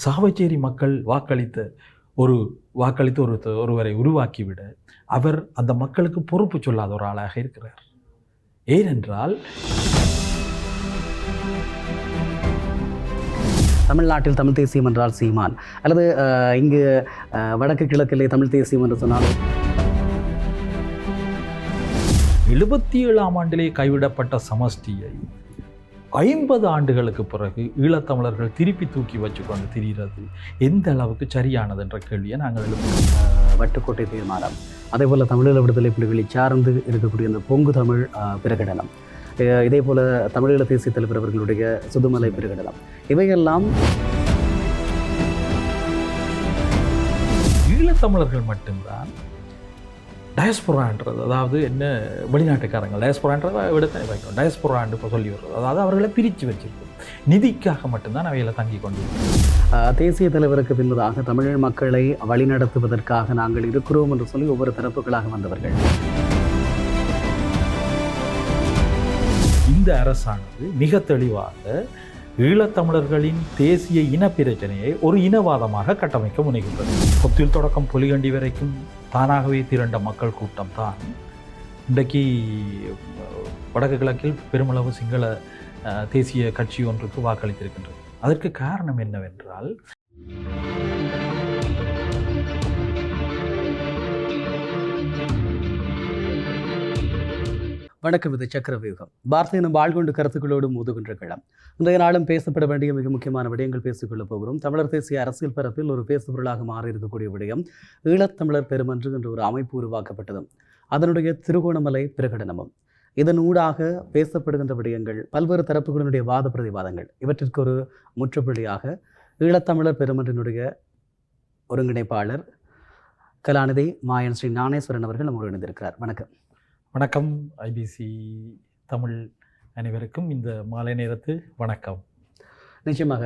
சாவச்சேரி மக்கள் வாக்களித்து ஒருவரை உருவாக்கிவிட அவர் அந்த மக்களுக்கு பொறுப்பு சொல்லாத ஒரு ஆளாக இருக்கிறார். ஏனென்றால் தமிழ்நாட்டில் தமிழ் தேசியம் என்றால் சீமான், அல்லது இங்கு வடக்கு கிழக்கிலே தமிழ் தேசியம் என்று சொன்னாலும் 77ஆம் ஆண்டிலே கைவிடப்பட்ட சமஷ்டியை 50 ஆண்டுகளுக்கு பிறகு ஈழத்தமிழர்கள் திருப்பி தூக்கி வச்சுக்கொண்டு திரிகிறது எந்த அளவுக்கு சரியானது என்ற கேள்வியை நாங்கள் எழுப்புகிறோம். வட்டுக்கோட்டை தீர்மானம், அதே போல் தமிழீழ விடுதலை புலிகளை சார்ந்து இருக்கக்கூடிய அந்த பொங்கு தமிழ் பிரகடனம், இதே போல் தமிழீழ தேசிய தலைவர் அவர்களுடைய சுதுமலை பிரகடனம், இவையெல்லாம் ஈழத்தமிழர்கள் மட்டும்தான் டயஸ்பொரான்றது, அதாவது என்ன வெளிநாட்டுக்காரங்க டயஸ்பொரான்றதை விடத்தை வைக்கும், டயஸ்பொரான்னு இப்போ சொல்லி வர்றது, அதாவது அவர்களை பிரித்து வச்சிருக்கோம். நிதிக்காக மட்டும்தான் அவையில் தங்கி கொண்டு தேசிய தலைவருக்கு பின்பதாக தமிழ் மக்களை வழிநடத்துவதற்காக நாங்கள் இருக்கிறோம் என்று சொல்லி ஒவ்வொரு தரப்புகளாக வந்தவர்கள். இந்த அரசானது மிக தெளிவாக ஈழத்தமிழர்களின் தேசிய இன பிரச்சனையை ஒரு இனவாதமாக கட்டமைக்க முனைகின்றது. கொத்தில் தொடக்கம் பொலிகண்டி வரைக்கும் தானாகவே திரண்ட மக்கள் கூட்டம் தான் இன்றைக்கு வடக்கு கிழக்கில் பெருமளவு சிங்கள தேசிய கட்சி ஒன்றுக்கு வாக்களித்திருக்கின்றது. அதற்கு காரணம் என்னவென்றால், வணக்கம். இது சக்கரவியூகம். பாரதிய நம் வாழ்கொண்டு கருத்துக்களோடு மோதுகின்ற களம். இன்றைய நாளும் பேசப்பட வேண்டிய மிக முக்கியமான விடயங்கள் பேசிக்கொள்ளப் போகிறோம். தமிழர் தேசிய அரசியல் பரப்பில் ஒரு பேசுபொருளாக மாறி இருக்கக்கூடிய விடயம் ஈழத்தமிழர் பெருமன்று என்ற ஒரு அமைப்பு உருவாக்கப்பட்டதும் அதனுடைய திருகோணமலை பிரகடனமும், இதன் ஊடாக பேசப்படுகின்ற விடயங்கள், பல்வேறு தரப்புகளினுடைய வாத பிரதிவாதங்கள், இவற்றிற்கு ஒரு முற்றுப்புள்ளியாக ஈழத்தமிழர் பெருமன்றினுடைய ஒருங்கிணைப்பாளர் கலாநிதி மாயன் ஸ்ரீ ஞானேஸ்வரன் அவர்கள் நம்மோடு இணைந்திருக்கிறார். வணக்கம். வணக்கம். ஐபிசி தமிழ் அனைவருக்கும் இந்த மாலை நேரத்து வணக்கம். நிச்சயமாக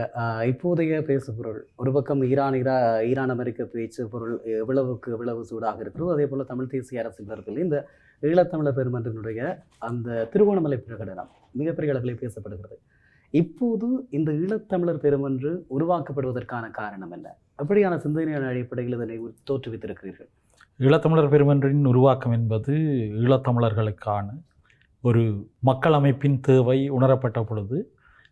இப்போதைய பேசுபொருள் ஒரு பக்கம் ஈரான் அமெரிக்க பேச்சு பொருள் எவ்வளவு சூடாக இருக்கிறதோ, அதே போல் தமிழ் தேசிய அரசியல் பரப்பில் இந்த ஈழத்தமிழர் பெருமன்றினுடைய அந்த திருகோணமலை பிரகடனம் மிகப்பெரிய அளவில் பேசப்படுகிறது. இப்போது இந்த ஈழத்தமிழர் பெருமன்று உருவாக்கப்படுவதற்கான காரணம் என்ன? அப்படியான சிந்தனையான அடிப்படையில் இதனை தோற்றுவித்திருக்கிறீர்கள்? ஈழத்தமிழர் பெருமன்றின் உருவாக்கம் என்பது ஈழத்தமிழர்களுக்கான ஒரு மக்கள் அமைப்பின் தேவை உணரப்பட்ட பொழுது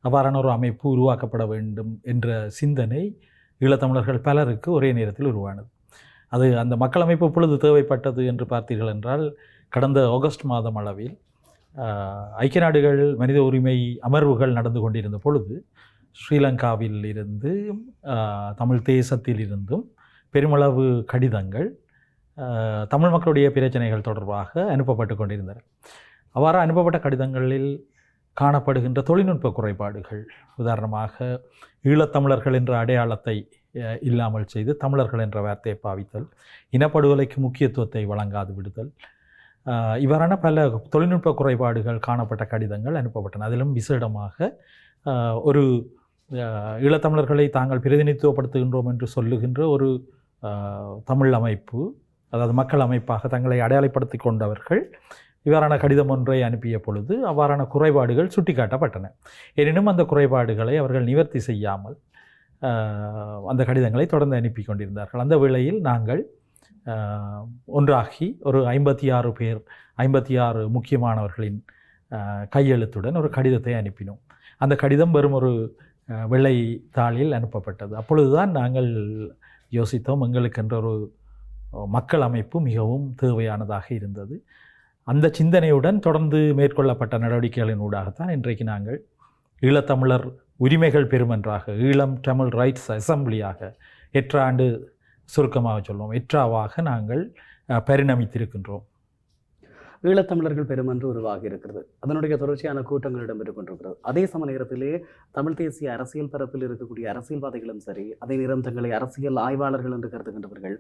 அவ்வாறான ஒரு அமைப்பு உருவாக்கப்பட வேண்டும் என்ற சிந்தனை ஈழத்தமிழர்கள் பலருக்கு ஒரே நேரத்தில் உருவானது. அது அந்த மக்கள் அமைப்பு பொழுது தேவைப்பட்டது என்று பார்த்தீர்கள் என்றால், கடந்த ஆகஸ்ட் மாதம் அளவில் ஐக்கிய நாடுகள் மனித உரிமை அமர்வுகள் நடந்து கொண்டிருந்த பொழுது ஸ்ரீலங்காவில் இருந்து தமிழ் தேசத்தில் இருந்தும் பெருமளவு கடிதங்கள் தமிழ் மக்களுடைய பிரச்சனைகள் தொடர்பாக அனுப்பப்பட்டு கொண்டிருந்தன. அவ்வாறு அனுப்பப்பட்ட கடிதங்களில் காணப்படுகின்ற தொழில்நுட்ப குறைபாடுகள், உதாரணமாக ஈழத்தமிழர்கள் என்ற அடையாளத்தை இல்லாமல் செய்து தமிழர்கள் என்ற வார்த்தையை பாவித்தல், இனப்படுகொலைக்கு முக்கியத்துவத்தை வழங்காது விடுதல், இவ்வாறான பல தொழில்நுட்ப குறைபாடுகள் காணப்பட்ட கடிதங்கள் அனுப்பப்பட்டன. அதிலும் விசேடமாக ஒரு ஈழத்தமிழர்களை தாங்கள் பிரதிநிதித்துவப்படுத்துகின்றோம் என்று சொல்லுகின்ற ஒரு தமிழ் அமைப்பு, அதாவது மக்கள் அமைப்பாக தங்களை அடையாளப்படுத்தி கொண்டவர்கள் இவ்வாறான கடிதம் ஒன்றை அனுப்பிய பொழுது அவ்வாறான குறைபாடுகள் சுட்டிக்காட்டப்பட்டன. எனினும் அந்த குறைபாடுகளை அவர்கள் நிவர்த்தி செய்யாமல் அந்த கடிதங்களை தொடர்ந்து அனுப்பி கொண்டிருந்தார்கள். அந்த வேளையில் நாங்கள் ஒன்றாகி ஒரு 56 முக்கியமானவர்களின் கையெழுத்துடன் ஒரு கடிதத்தை அனுப்பினோம். அந்த கடிதம் வெறும் ஒரு வெள்ளை தாளில் அனுப்பப்பட்டது. அப்பொழுதுதான் நாங்கள் யோசித்தோம், எங்களுக்கென்ற ஒரு மக்கள் அமைப்பு மிகவும் தேவையானதாக இருந்தது. அந்த சிந்தனையுடன் தொடர்ந்து மேற்கொள்ளப்பட்ட நடவடிக்கைகளின் ஊடாகத்தான் இன்றைக்கு நாங்கள் ஈழத்தமிழர் உரிமைகள் பெருமன்றாக, ஈழம் தமிழ் ரைட்ஸ் அசம்பிளியாக, 8 ஆண்டு சுருக்கமாக சொல்லுவோம், 8ஆவாக நாங்கள் பரிணமித்திருக்கின்றோம். ஈழத்தமிழர்கள் பெருமன்று உருவாகி இருக்கிறது. அதனுடைய தொடர்ச்சியான கூட்டங்கள் இடம்பெற்றுக் கொண்டிருக்கிறது. அதே சம நேரத்திலே தமிழ் தேசிய அரசியல் பரப்பில் இருக்கக்கூடிய அரசியல்வாதிகளும் சரி, அதே நேரம் தங்களை அரசியல் ஆய்வாளர்கள் என்று கருதுகின்றவர்கள்,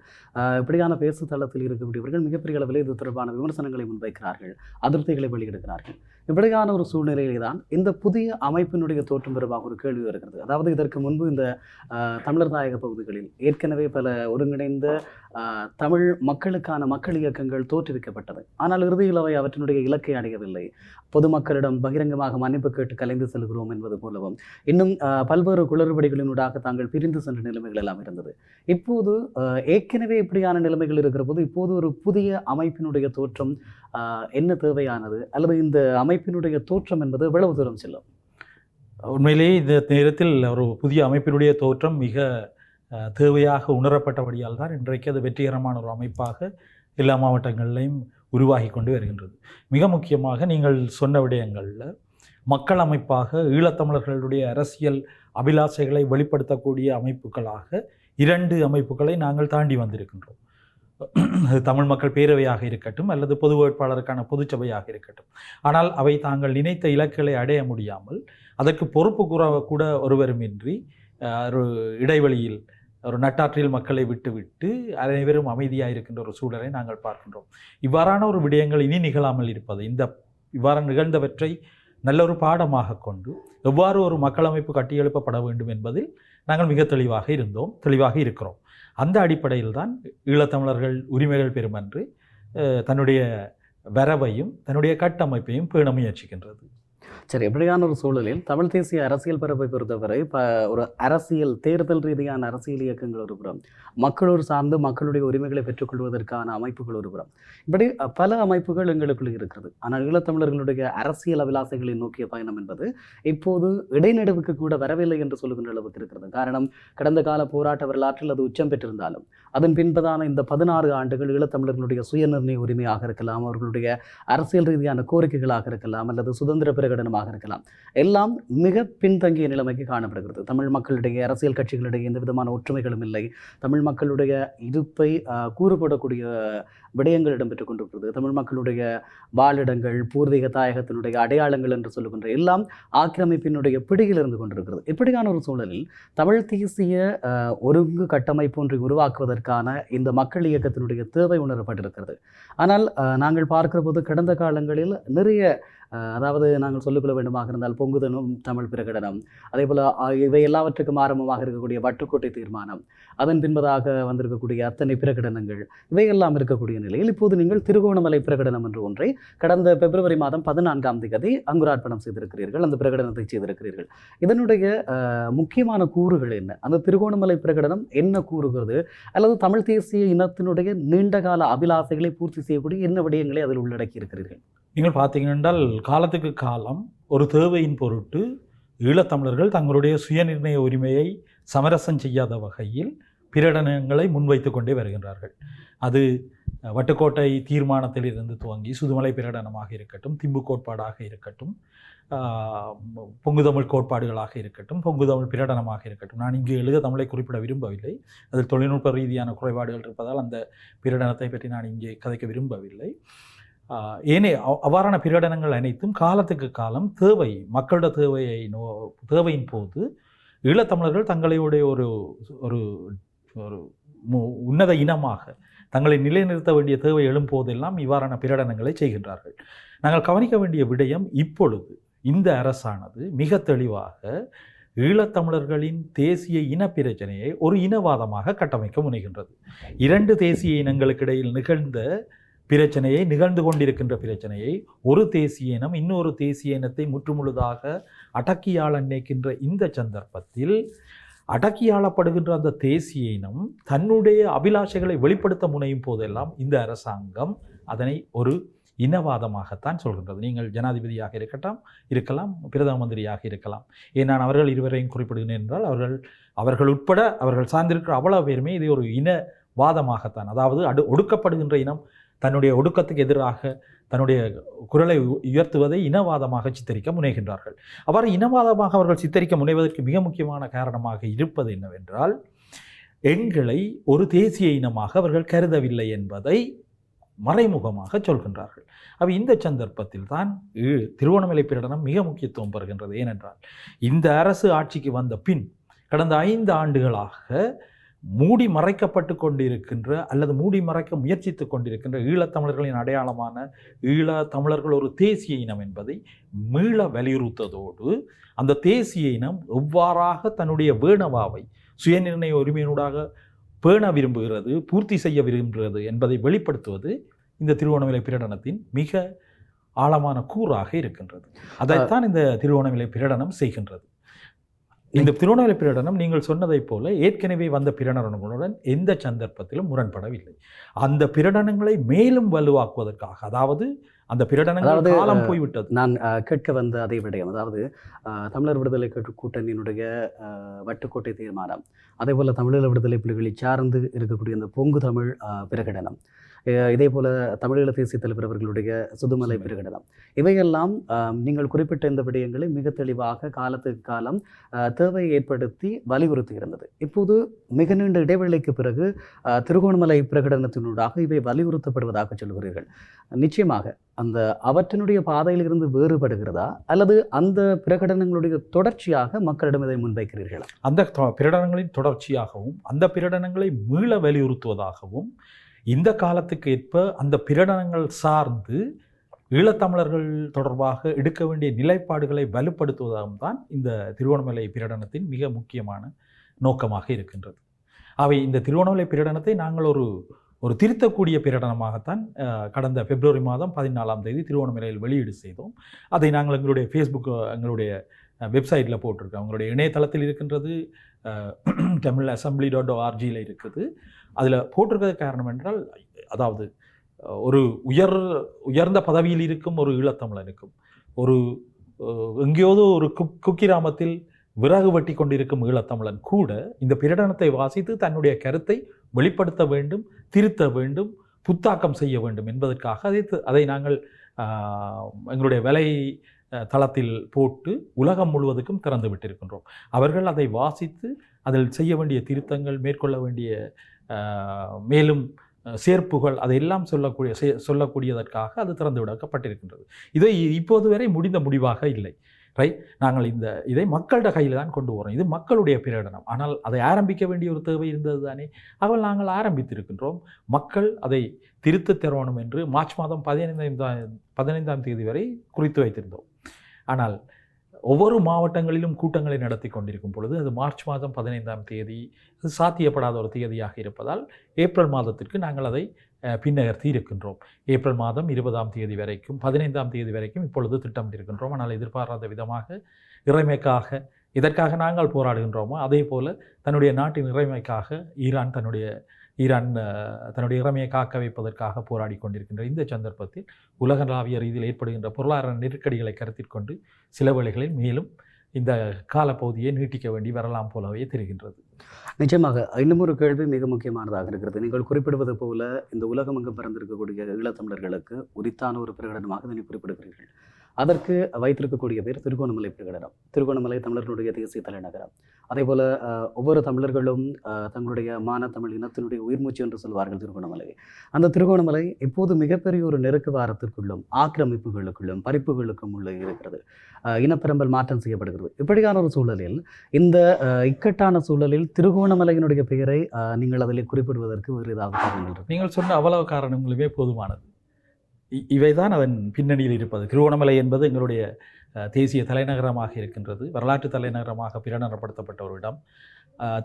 இப்படியான பேசு தளத்தில் இருக்கக்கூடியவர்கள் மிகப்பெரிய அளவில் இது தொடர்பான விமர்சனங்களை முன்வைக்கிறார்கள், அதிருப்திகளை வெளியிடுகிறார்கள். இப்படியான ஒரு சூழ்நிலையிலே தான் இந்த புதிய அமைப்பினுடைய தோற்றம் தொடர்பாக ஒரு கேள்வி வருகிறது. அதாவது இதற்கு முன்பு இந்த தமிழர் தாயக பகுதிகளில் ஏற்கனவே பல ஒருங்கிணைந்த தமிழ் மக்களுக்கான மக்கள் இயக்கங்கள் தோற்றுவிக்கப்பட்டது. ஆனால் இறுதி இறுதியில் அவை அவற்றினுடைய இலக்கை அடையவில்லை. பொதுமக்களிடம் பகிரங்கமாக மன்னிப்பு கேட்டு கலைந்து செல்கிறோம் என்பது போலவும் இன்னும் பல்வேறு குளறுபடிகளினூடாக தாங்கள் பிரிந்து சென்ற நிலைமைகள் எல்லாம் இருந்தது. இப்போது ஏற்கனவே இப்படியான நிலைமைகள் இருக்கிற போது இப்போது ஒரு புதிய அமைப்பினுடைய தோற்றம் என்ன தேவையானது, அல்லது இந்த அமைப்பினுடைய தோற்றம் என்பது எவ்வளவு தூரம் செல்லும்? உண்மையிலேயே இந்த நேரத்தில் ஒரு புதிய அமைப்பினுடைய தோற்றம் மிக தேவையாக உணரப்பட்டபடியால் தான் இன்றைக்கு அது வெற்றிகரமான ஒரு அமைப்பாக எல்லா மாவட்டங்களிலையும் உருவாகி கொண்டு வருகின்றது. மிக முக்கியமாக நீங்கள் சொன்ன விடயங்களில் மக்கள் அமைப்பாக ஈழத்தமிழர்களுடைய அரசியல் அபிலாஷைகளை வெளிப்படுத்தக்கூடிய அமைப்புகளாக 2 அமைப்புகளை நாங்கள் தாண்டி வந்திருக்கின்றோம். அது தமிழ் மக்கள் பேரவையாக இருக்கட்டும் அல்லது பொது வேட்பாளருக்கான பொதுச்சபையாக இருக்கட்டும். ஆனால் அவை தாங்கள் நினைத்த இலக்குகளை அடைய முடியாமல் அதற்கு பொறுப்பு கூட ஒருவருமின்றி ஒரு இடைவெளியில் ஒரு நட்டாற்றில் மக்களை விட்டு அனைவரும் அமைதியாக இருக்கின்ற ஒரு சூழலை நாங்கள் பார்க்கின்றோம். இவ்வாறான ஒரு விடயங்கள் இனி நிகழாமல் இருப்பது, இவ்வாறு நிகழ்ந்தவற்றை நல்ல ஒரு பாடமாக கொண்டு எவ்வாறு ஒரு மக்களமைப்பு கட்டியெழுப்பப்பட வேண்டும் என்பதில் நாங்கள் மிக தெளிவாக இருக்கிறோம். அந்த அடிப்படையில் தான் ஈழத்தமிழர்கள் உரிமைகள் பெறுமென்று தன்னுடைய வரவையும் தன்னுடைய கட்டமைப்பையும் பேண முயற்சிக்கின்றது. சரி, எப்படியான ஒரு சூழலில் தமிழ் தேசிய அரசியல் பரப்பை பொறுத்தவரை ஒரு அரசியல் தேர்தல் ரீதியான அரசியல் இயக்கங்கள் ஒருபுறம், மக்களோடு சார்ந்து மக்களுடைய உரிமைகளை பெற்றுக்கொள்வதற்கான அமைப்புகள் ஒருபுறம், இப்படி பல அமைப்புகள் எங்களுக்குள் இருக்கிறது. ஆனால் ஈழத்தமிழர்களுடைய அரசியல் அபிலாசைகளை நோக்கிய பயணம் என்பது இப்போது இடைநடுவுக்கு கூட வரவில்லை என்று சொல்லுகின்ற அளவுக்கு இருக்கிறது. காரணம், கடந்த கால போராட்ட வரலாற்றில் அது உச்சம் பெற்றிருந்தாலும் அதன் பின்பதான இந்த 16 ஆண்டுகள் ஈழத்தமிழர்களுடைய சுயநிர்ணய உரிமையாக இருக்கலாம், அவர்களுடைய அரசியல் ரீதியான கோரிக்கைகளாக இருக்கலாம், அல்லது சுதந்திர பிரகடனமாக இருக்கலாம், எல்லாம் மிக பின்தங்கிய நிலைமைக்கு காணப்படுகிறது. தமிழ் மக்களுடைய அரசியல் கட்சிகளிடையே எந்த விதமான ஒற்றுமைகளும் இல்லை. தமிழ் மக்களுடைய இருப்பை கூறுபடக்கூடிய விடயங்கள் இடம்பெற்றுக் கொண்டிருக்கிறது. தமிழ் மக்களுடைய வாழிடங்கள், பூர்வீக தாயகத்தினுடைய அடையாளங்கள் என்று சொல்லுகின்ற எல்லாம் ஆக்கிரமிப்பினுடைய பிடியில் இருந்து கொண்டிருக்கிறது. இப்படியான ஒரு சூழலில் தமிழ் தேசிய ஒருங்கு கட்டமைப்பு ஒன்றை உருவாக்குவதற்கான இந்த மக்கள் இயக்கத்தினுடைய தேவை உணரப்பட்டிருக்கிறது. ஆனால் நாங்கள் பார்க்கிற போது கடந்த காலங்களில் நிறைய அதாவது நாங்கள் சொல்லிக்கொள்ள வேண்டுமாக இருந்தால் பொங்குதனும் தமிழ் பிரகடனம், அதே போல் இவை எல்லாவற்றுக்கும் ஆரம்பமாக இருக்கக்கூடிய வட்டுக்கோட்டை தீர்மானம், அதன் பின்பதாக வந்திருக்கக்கூடிய அத்தனை பிரகடனங்கள், இவையெல்லாம் இருக்கக்கூடிய நிலையில் இப்போது நீங்கள் திருகோணமலை பிரகடனம் என்று ஒன்றை கடந்த பிப்ரவரி மாதம் 14ஆம் தேதி அங்குரார்ப்பணம் செய்திருக்கிறீர்கள், அந்த பிரகடனத்தை செய்திருக்கிறீர்கள். இதனுடைய முக்கியமான கூறுகள் என்ன? அந்த திருகோணமலை பிரகடனம் என்ன கூறுகிறது? அல்லது தமிழ் தேசிய இனத்தினுடைய நீண்டகால அபிலாசைகளை பூர்த்தி செய்யக்கூடிய என்ன விடயங்களை அதில் உள்ளடக்கி இருக்கிறீர்கள்? நீங்கள் பார்த்தீங்கன்றால் காலத்துக்கு காலம் ஒரு தேவையின் பொருட்டு ஈழத்தமிழர்கள் தங்களுடைய சுயநிர்ணய உரிமையை சமரசம் செய்யாத வகையில் பிரகடனங்களை முன்வைத்து கொண்டே வருகின்றார்கள். அது வட்டுக்கோட்டை தீர்மானத்திலிருந்து துவங்கி சுதுமலை பிரகடனமாக இருக்கட்டும், திம்பு கோட்பாடாக இருக்கட்டும், பொங்குதமிழ் கோட்பாடுகளாக இருக்கட்டும், பொங்குதமிழ் பிரகடனமாக இருக்கட்டும். நான் இங்கு எழுத தமிழை குறிப்பிட விரும்பவில்லை, அதில் தொழில்நுட்ப ரீதியான குறைபாடுகள் இருப்பதால் அந்த பிரகடனத்தை பற்றி நான் இங்கே கதைக்க விரும்பவில்லை. ஏனே அவ்வாறான பிரகடனங்கள் அனைத்தும் காலத்துக்கு காலம் தேவை, மக்களோட தேவையின் போது ஈழத்தமிழர்கள் தங்களுடைய ஒரு ஒரு ஒரு உன்னத இனமாக தங்களை நிலைநிறுத்த வேண்டிய தேவை எழும்போதெல்லாம் இவ்வாறான பிரகடனங்களை செய்கின்றார்கள். நாங்கள் கவனிக்க வேண்டிய விடயம், இப்பொழுது இந்த அரசானது மிக தெளிவாக ஈழத்தமிழர்களின் தேசிய இன பிரச்சனையை ஒரு இனவாதமாக கட்டமைக்க முனைகின்றது. 2 தேசிய இனங்களுக்கு இடையில் நிகழ்ந்து கொண்டிருக்கின்ற பிரச்சனையை ஒரு தேசிய இனம் இன்னொரு தேசிய இனத்தை முற்றுமுழுதாக அடக்கியாள நினைக்கின்ற இந்த சந்தர்ப்பத்தில் அடக்கியாளப்படுகின்ற அந்த தேசிய இனம் தன்னுடைய அபிலாஷைகளை வெளிப்படுத்த முனையும் போதெல்லாம் இந்த அரசாங்கம் அதனை ஒரு இனவாதமாகத்தான் சொல்கின்றது. நீங்கள் ஜனாதிபதியாக இருக்கலாம், பிரதம மந்திரியாக இருக்கலாம். ஏன் நான் அவர்கள் இருவரையும் குறிப்பிடுகிறேன் என்றால் அவர்கள் உட்பட அவர்கள் சார்ந்திருக்கிற அவ்வளவு பேருமே இதை ஒரு இனவாதமாகத்தான், அதாவது ஒடுக்கப்படுகின்ற இனம் தன்னுடைய ஒடுக்கத்துக்கு எதிராக தன்னுடைய குரலை உயர்த்துவதை இனவாதமாக சித்தரிக்க முனைகின்றார்கள். அவ்வாறு இனவாதமாக அவர்கள் சித்தரிக்க முனைவதற்கு மிக முக்கியமான காரணமாக இருப்பது என்னவென்றால், எங்களை ஒரு தேசிய இனமாக அவர்கள் கருதவில்லை என்பதை மறைமுகமாக சொல்கின்றார்கள். இந்த சந்தர்ப்பத்தில் தான் திருகோணமலை பிரகடனம் மிக முக்கியத்துவம் பெறுகின்றது. ஏனென்றால் இந்த அரசு ஆட்சிக்கு வந்த பின் கடந்த 5 ஆண்டுகளாக மூடி மறைக்கப்பட்டு கொண்டிருக்கின்ற அல்லது மூடி மறைக்க முயற்சித்து கொண்டிருக்கின்ற ஈழத்தமிழர்களின் அடையாளமான ஈழத்தமிழர்கள் ஒரு தேசிய இனம் என்பதை மீள வலியுறுத்ததோடு அந்த தேசிய இனம் எவ்வாறாக தன்னுடைய வேணவாவை சுயநிர்ணய உரிமையினூடாக பேண விரும்புகிறது, பூர்த்தி செய்ய விரும்புகிறது என்பதை வெளிப்படுத்துவது இந்த திருவோணமலை பிரகடனத்தின் மிக ஆழமான கூறாக இருக்கின்றது. அதைத்தான் இந்த திருவோணமலை பிரகடனம் செய்கின்றது. இந்த திருவோணமலை பிரகடனம் நீங்கள் சொன்னதைப் போல ஏற்கனவே வந்த பிரகடனங்களுடன் எந்த சந்தர்ப்பத்திலும் முரண்படவில்லை. அந்த பிரகடனங்களை மேலும் வலுவாக்குவதற்காக, அதாவது அந்த பிரகடனங்கள் காலம் போய்விட்டது. நான் கேட்க வந்த அதே விடயம், அதாவது தமிழர் விடுதலை கூட்டணியினுடைய வட்டுக்கோட்டை தீர்மானம், அதே போல தமிழீழ விடுதலை புலிகளை சார்ந்து இருக்கக்கூடிய அந்த பொங்கு தமிழ் பிரகடனம், இதே போல தமிழீழ தேசிய தலைவர் அவர்களுடைய சுதுமலை பிரகடனம், இவையெல்லாம் நீங்கள் குறிப்பிட்ட இந்த விடயங்களை மிக தெளிவாக காலத்துக்கு காலம் தேவையை ஏற்படுத்தி வலியுறுத்தி இருந்தது. இப்போது மிக நீண்ட இடைவேளைக்கு பிறகு திருகோணமலை பிரகடனத்தினூடாக இவை வலியுறுத்தப்படுவதாக சொல்கிறீர்கள். நிச்சயமாக அந்த அவற்றினுடைய பாதையிலிருந்து வேறுபடுகிறதா, அல்லது அந்த பிரகடனங்களுடைய தொடர்ச்சியாக மக்களிடம் இதை முன்வைக்கிறீர்களா? அந்த பிரகடனங்களின் தொடர்ச்சியாகவும் அந்த பிரகடனங்களை மீள வலியுறுத்துவதாகவும் இந்த காலத்துக்கு ஏற்ப அந்த பிரகடனங்கள் சார்ந்து ஈழத்தமிழர்கள் தொடர்பாக எடுக்க வேண்டிய நிலைப்பாடுகளை வலுப்படுத்துவதாகவும் தான் இந்த திருவோணமலை பிரகடனத்தின் மிக முக்கியமான நோக்கமாக இருக்கின்றது. அவை இந்த திருவோணமலை பிரகடனத்தை நாங்கள் ஒரு திருத்தக்கூடிய பிரகடனமாகத்தான் கடந்த பிப்ரவரி மாதம் 14ஆம் தேதி திருவோணமலையில் வெளியீடு செய்தோம். அதை நாங்கள் எங்களுடைய ஃபேஸ்புக், எங்களுடைய வெப்சைட்டில் போட்டிருக்கோம். அவங்களுடைய இணையதளத்தில் இருக்கின்றது, tamil.assembly.org இருக்குது. அதில் போட்டிருக்கிறது காரணம் என்றால், அதாவது ஒரு உயர்ந்த பதவியில் இருக்கும் ஒரு ஈழத்தமிழனுக்கும், ஒரு எங்கேயோதோ ஒரு குக்கிராமத்தில் விறகு வெட்டி கொண்டிருக்கும் ஈழத்தமிழன் கூட இந்த பிரகடனத்தை வாசித்து தன்னுடைய கருத்தை வெளிப்படுத்த வேண்டும், திருத்த வேண்டும், புத்தாக்கம் செய்ய வேண்டும் என்பதற்காக அதை நாங்கள் எங்களுடைய வேலை தளத்தில் போட்டு உலகம் முழுவதுக்கும் திறந்து விட்டிருக்கின்றோம். அவர்கள் அதை வாசித்து அதில் செய்ய வேண்டிய திருத்தங்கள், மேற்கொள்ள வேண்டிய மேலும் சேர்ப்புகள் அதையெல்லாம் சொல்லக்கூடியதற்காக அது திறந்து விடப்பட்டிருக்கின்றது. இதை இப்போது வரை முடிந்த முடிவாக இல்லை. ரைட், நாங்கள் இதை மக்களோட கையில் தான் கொண்டு வரோம். இது மக்களுடைய பிரகடனம். ஆனால் அதை ஆரம்பிக்க வேண்டிய ஒரு தேவை இருந்தது தானே. அவள் நாங்கள் ஆரம்பித்திருக்கின்றோம். மக்கள் அதை திருத்த தரணும் என்று மார்ச் மாதம் 15ஆம் தேதி வரை குறித்து வைத்திருந்தோம். ஆனால் ஒவ்வொரு மாவட்டங்களிலும் கூட்டங்களை நடத்தி கொண்டிருக்கும் பொழுது அது மார்ச் மாதம் 15ஆம் தேதி அது சாத்தியப்படாத ஒரு தேதியாக இருப்பதால் ஏப்ரல் மாதத்திற்கு நாங்கள் அதை பின்னகர்த்தி இருக்கின்றோம். ஏப்ரல் மாதம் 20ஆம் தேதி வரைக்கும் 15ஆம் தேதி வரைக்கும் இப்பொழுது திட்டமிட்டிருக்கின்றோம். ஆனால் எதிர்பாராத விதமாக இறைமைக்காக இதற்காக நாங்கள் போராடுகின்றோமோ அதே போல் தன்னுடைய நாட்டின் இறைமைக்காக ஈரான் தன்னுடைய இறைமையை காக்க வைப்பதற்காக போராடி கொண்டிருக்கின்ற இந்த சந்தர்ப்பத்தில் உலகளாவிய ரீதியில் ஏற்படுகின்ற பொருளாதார நெருக்கடிகளை கருத்தில் கொண்டு சில வேளைகளில் மேலும் இந்த காலப்பகுதியை நீட்டிக்க வேண்டி வரலாம் போலவே தெரிகின்றது. நிச்சயமாக இன்னும் ஒரு கேள்வி மிக முக்கியமானதாக இருக்கிறது. நீங்கள் குறிப்பிடுவது போல இந்த உலகம் அங்கு பிறந்திருக்கக்கூடிய ஈழத்தமிழர்களுக்கு உரித்தான ஒரு பிரகடனமாக இதனை குறிப்பிடுகிறீர்கள். அதற்கு வைத்திருக்கக்கூடிய பேர் திருகோணமலை பிரகடனம். திருகோணமலை தமிழர்களுடைய தேசிய தலைநகரம். அதே போல் ஒவ்வொரு தமிழர்களும் தங்களுடைய தமிழ் இனத்தினுடைய உயிர்மூச்சு என்று சொல்வார்கள் திருகோணமலை. அந்த திருகோணமலை இப்போது மிகப்பெரிய ஒரு நெருக்க வாரத்திற்குள்ளும் ஆக்கிரமிப்புகளுக்குள்ளும் பறிப்புகளுக்கும் உள்ள இருக்கிறது. இனப்பெரும்பல் மாற்றம் செய்யப்படுகிறது. இப்படியான ஒரு சூழலில் இந்த இக்கட்டான சூழலில் திருகோணமலையினுடைய பெயரை நீங்கள் அதில் குறிப்பிடுவதற்கு வேறு ஏதாவது காரணங்கள்? நீங்கள் சொன்ன அவ்வளவு காரணங்களுமே போதுமானது. இவைதான் அதன் பின்னணியில் இருப்பது. திருவோணமலை என்பது எங்களுடைய தேசிய தலைநகரமாக இருக்கின்றது. வரலாற்று தலைநகரமாக பிரகடனப்படுத்தப்பட்ட ஒரு இடம்.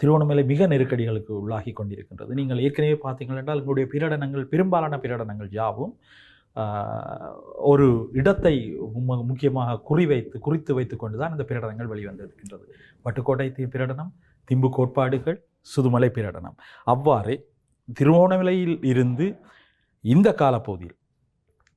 திருவோணமலை மிக நெருக்கடிகளுக்கு உள்ளாகி கொண்டிருக்கின்றது. நீங்கள் ஏற்கனவே பார்த்தீங்கள் என்றால் எங்களுடைய பிரகடனங்கள், பெரும்பாலான பிரகடனங்கள் யாவும் ஒரு இடத்தை முக்கியமாக குறித்து வைத்து கொண்டு தான் இந்த பிரகடனங்கள் வெளிவந்திருக்கின்றது. வட்டுக்கோட்டை பிரகடனம், திம்பு கோட்பாடுகள், சுதுமலை பிரகடனம். அவ்வாறே திருவோணமலையில் இருந்து இந்த காலப்பகுதியில்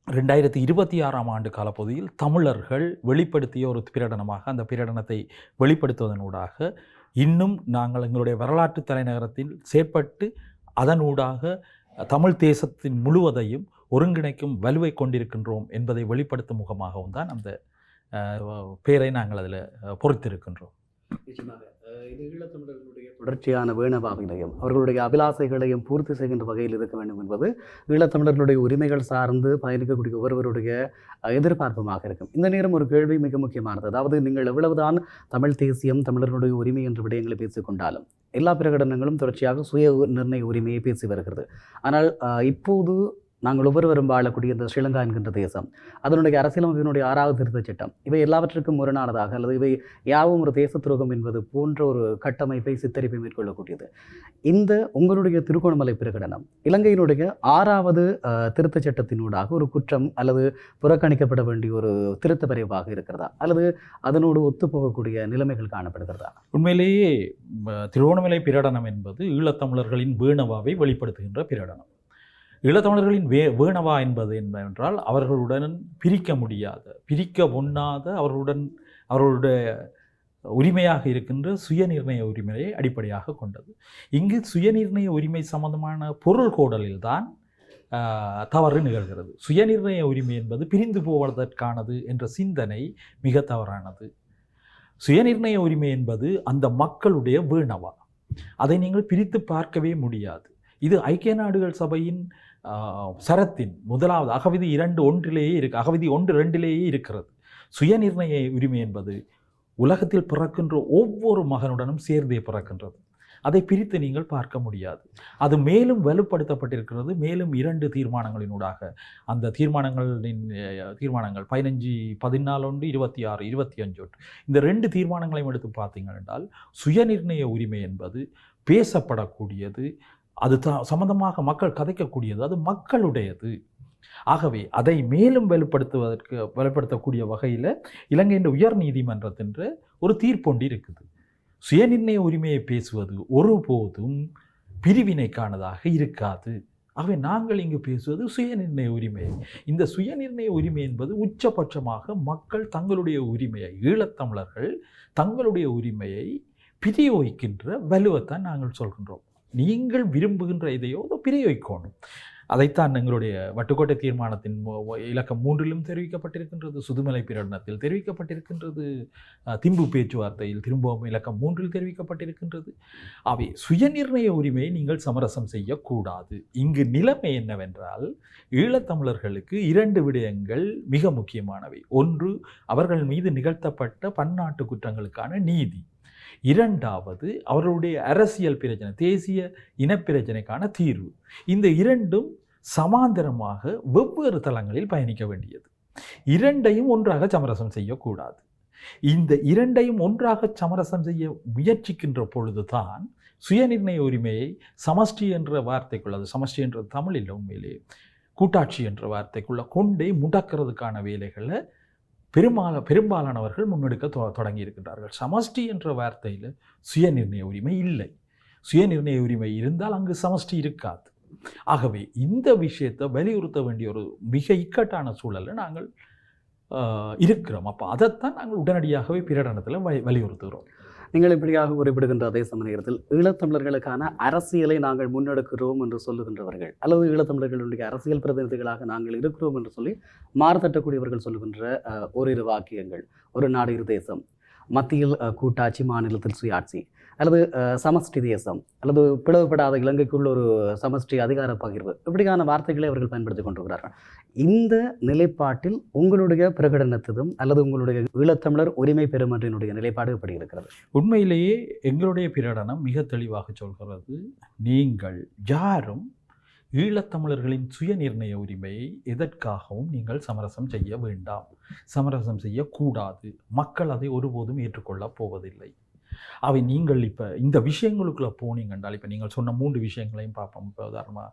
2026ஆம் ஆண்டு காலப்பகுதியில் தமிழர்கள் வெளிப்படுத்திய ஒரு பிரகடனமாக அந்த பிரகடனத்தை வெளிப்படுத்துவதனூடாக இன்னும் நாங்கள் எங்களுடைய வரலாற்று தலைநகரத்தில் செயற்பட்டு அதனூடாக தமிழ் தேசத்தின் முழுவதையும் ஒருங்கிணைக்கும் வலுவை கொண்டிருக்கின்றோம் என்பதை வெளிப்படுத்தும் முகமாகவும் தான் அந்த பெயரை நாங்கள் அதில் பொறுத்திருக்கின்றோம். இது ஈழத்தமிழர்களுடைய தொடர்ச்சியான வேணவாவினையும் அவர்களுடைய அபிலாசைகளையும் பூர்த்தி செய்கின்ற வகையில் இருக்க வேண்டும் என்பது ஈழத்தமிழர்களுடைய உரிமைகள் சார்ந்து பயணிக்கக்கூடிய ஒவ்வொருவருடைய எதிர்பார்ப்புமாக இருக்கும். இந்த நேரம் ஒரு கேள்வி மிக முக்கியமானது. அதாவது நீங்கள் எவ்வளவுதான் தமிழ் தேசியம், தமிழர்களுடைய உரிமை என்ற விடயங்களை பேசிக்கொண்டாலும் எல்லா பிரகடனங்களும் தொடர்ச்சியாக சுய நிர்ணய உரிமையை பேசி வருகிறது. ஆனால் இப்போது நாங்கள் ஒவ்வொருவரும் வாழக்கூடிய இந்த ஸ்ரீலங்கா என்கின்ற தேசம், அதனுடைய அரசியலமைப்பினுடைய 6வது திருத்தச் சட்டம், இவை எல்லாவற்றுக்கும் முரணானதாக அல்லது இவை யாவும் ஒரு தேச துரோகம் என்பது போன்ற ஒரு கட்டமைப்பை சித்தரிப்பை மேற்கொள்ளக்கூடியது. இந்த உங்களுடைய திருகோணமலை பிரகடனம் இலங்கையினுடைய 6வது திருத்தச் சட்டத்தினூடாக ஒரு குற்றம் அல்லது புறக்கணிக்கப்பட வேண்டிய ஒரு திருத்த வரைவாக இருக்கிறதா, அல்லது அதனோடு ஒத்துப்போகக்கூடிய நிலைமைகள் காணப்படுகிறதா? உண்மையிலேயே திருகோணமலை பிரகடனம் என்பது ஈழத்தமிழர்களின் வேணவாவை வெளிப்படுத்துகின்ற பிரகடனம். ஈழத்தமிழர்களின் வேணவா என்பது என்னவென்றால் அவர்களுடன் பிரிக்க முடியாத, பிரிக்க ஒண்ணாத, அவர்களுடைய உரிமையாக இருக்கின்ற சுயநிர்ணய உரிமையை அடிப்படையாக கொண்டது. இங்கு சுயநிர்ணய உரிமை சம்பந்தமான பொருள் கோடலில்தான் தவறு நிகழ்கிறது. சுயநிர்ணய உரிமை என்பது பிரிந்து போவதற்கானது என்ற சிந்தனை மிக தவறானது. சுயநிர்ணய உரிமை என்பது அந்த மக்களுடைய வேணவா, அதை நீங்கள் பிரித்து பார்க்கவே முடியாது. இது ஐக்கிய நாடுகள் சபையின் சரத்தின் முதலாவது அகவிதி 2.1 இருக்கு, அகவிதி 1.2 இருக்கிறது. சுயநிர்ணய உரிமை என்பது உலகத்தில் பிறக்கின்ற ஒவ்வொரு மகனுடனும் சேர்ந்தே பிறக்கின்றது. அதை பிரித்து நீங்கள் பார்க்க முடியாது. அது மேலும் வலுப்படுத்தப்பட்டிருக்கிறது. மேலும் 2 தீர்மானங்களினூடாக, அந்த தீர்மானங்கள் 15, 14, 26, 25 இந்த 2 தீர்மானங்களையும் எடுத்து பார்த்தீங்கள் என்றால் சுயநிர்ணய உரிமை என்பது பேசப்படக்கூடியது, அது சம்பந்தமாக மக்கள் கதைக்கக்கூடியது, அது மக்களுடையது. ஆகவே அதை மேலும் வெளிப்படுத்தக்கூடிய வகையில் இலங்கையின் உயர் நீதிமன்றத்தின்ற ஒரு தீர்ப்பொண்டு இருக்குது. சுயநிர்ணய உரிமையை பேசுவது ஒருபோதும் பிரிவினைக்கானதாக இருக்காது. ஆகவே நாங்கள் இங்கு பேசுவது சுயநிர்ணய உரிமை. இந்த சுயநிர்ணய உரிமை என்பது உச்சபட்சமாக மக்கள் தங்களுடைய உரிமையை, ஈழத்தமிழர்கள் தங்களுடைய உரிமையை பிரயோகிக்கின்ற வலுவைத்தான் நாங்கள் சொல்கின்றோம். நீங்கள் விரும்புகின்ற இதையோ பிரயோகிக்கணும். அதைத்தான் எங்களுடைய வட்டுக்கோட்டை தீர்மானத்தின் இலக்கம் 3 தெரிவிக்கப்பட்டிருக்கின்றது, சுதுமலை பிரகடனத்தில் தெரிவிக்கப்பட்டிருக்கின்றது, திம்பு பேச்சுவார்த்தையில் திரும்பவும் இலக்கம் 3 தெரிவிக்கப்பட்டிருக்கின்றது. அவை சுயநிர்ணய உரிமையை நீங்கள் சமரசம் செய்யக்கூடாது. இங்கு நிலைமை என்னவென்றால் ஈழத்தமிழர்களுக்கு 2 விடயங்கள் மிக முக்கியமானவை. ஒன்று, அவர்கள் மீது நிகழ்த்தப்பட்ட பன்னாட்டு குற்றங்களுக்கான நீதி. 2வது, அவர்களுடைய அரசியல் பிரச்சனை, தேசிய இனப்பிரச்சனைக்கான தீர்வு. இந்த 2ம் சமாந்தரமாக வெவ்வேறு தளங்களில் பயணிக்க வேண்டியது. 2ஐயும் ஒன்றாக சமரசம் செய்யக்கூடாது. இந்த 2ஐயும் ஒன்றாக சமரசம் செய்ய முயற்சிக்கின்ற பொழுதுதான் சுயநிர்ணய உரிமையை சமஷ்டி என்ற வார்த்தைக்குள்ள, அது சமஷ்டி என்ற தமிழில் உண்மையிலே கூட்டாட்சி என்ற வார்த்தைக்குள்ள கொண்டே முடக்கிறதுக்கான வேலைகளை பெரும்பாலானவர்கள் முன்னெடுக்க தொடங்கி இருக்கின்றார்கள். சமஷ்டி என்ற வார்த்தையில் சுயநிர்ணய உரிமை இல்லை. சுயநிர்ணய உரிமை இருந்தால் அங்கு சமஷ்டி இருக்காது. ஆகவே இந்த விஷயத்தை வலியுறுத்த வேண்டிய ஒரு மிக இக்கட்டான சூழலில் நாங்கள் இருக்கிறோம். அப்போ அதைத்தான் நாங்கள் உடனடியாகவே பிரகடனத்தில் வலியுறுத்துகிறோம். நீங்கள் இப்படியாக குறிப்பிடுகின்ற அதே சமயத்தில் ஈழத்தமிழர்களுக்கான அரசியலை நாங்கள் முன்னெடுக்கிறோம் என்று சொல்லுகின்றவர்கள், அல்லது ஈழத்தமிழர்களுடைய அரசியல் பிரதிநிதிகளாக நாங்கள் இருக்கிறோம் என்று சொல்லி மாறுதட்டக்கூடியவர்கள் சொல்லுகின்ற ஓரிரு வாக்கியங்கள், ஒரு நாடு இரு தேசம், மத்தியில் கூட்டாட்சி, மாநிலத்தில் சுயாட்சி, அல்லது சமஷ்டி தேசம், அல்லது பிளவுபடாத இலங்கைக்குள்ள ஒரு சமஷ்டி அதிகார பகிர்வு, இப்படியான வார்த்தைகளை அவர்கள் பயன்படுத்தி கொண்டிருக்கிறார்கள். இந்த நிலைப்பாட்டில் உங்களுடைய பிரகடனத்திலும் அல்லது உங்களுடைய ஈழத்தமிழர் உரிமை பெருமன்றினுடைய நிலைப்பாடு எப்படி இருக்கிறது? உண்மையிலேயே எங்களுடைய பிரகடனம் மிக தெளிவாக சொல்கிறது, நீங்கள் யாரும் ஈழத்தமிழர்களின் சுயநிர்ணய உரிமையை எதற்காகவும் நீங்கள் சமரசம் செய்ய வேண்டாம், சமரசம் செய்யக்கூடாது. மக்கள் அதை ஒருபோதும் ஏற்றுக்கொள்ளப் போவதில்லை. அவை நீங்கள் இப்போ இந்த விஷயங்களுக்குள்ளே போனீங்க என்றால், இப்போ நீங்கள் சொன்ன 3 விஷயங்களையும் பார்ப்போம். இப்போ உதாரணமாக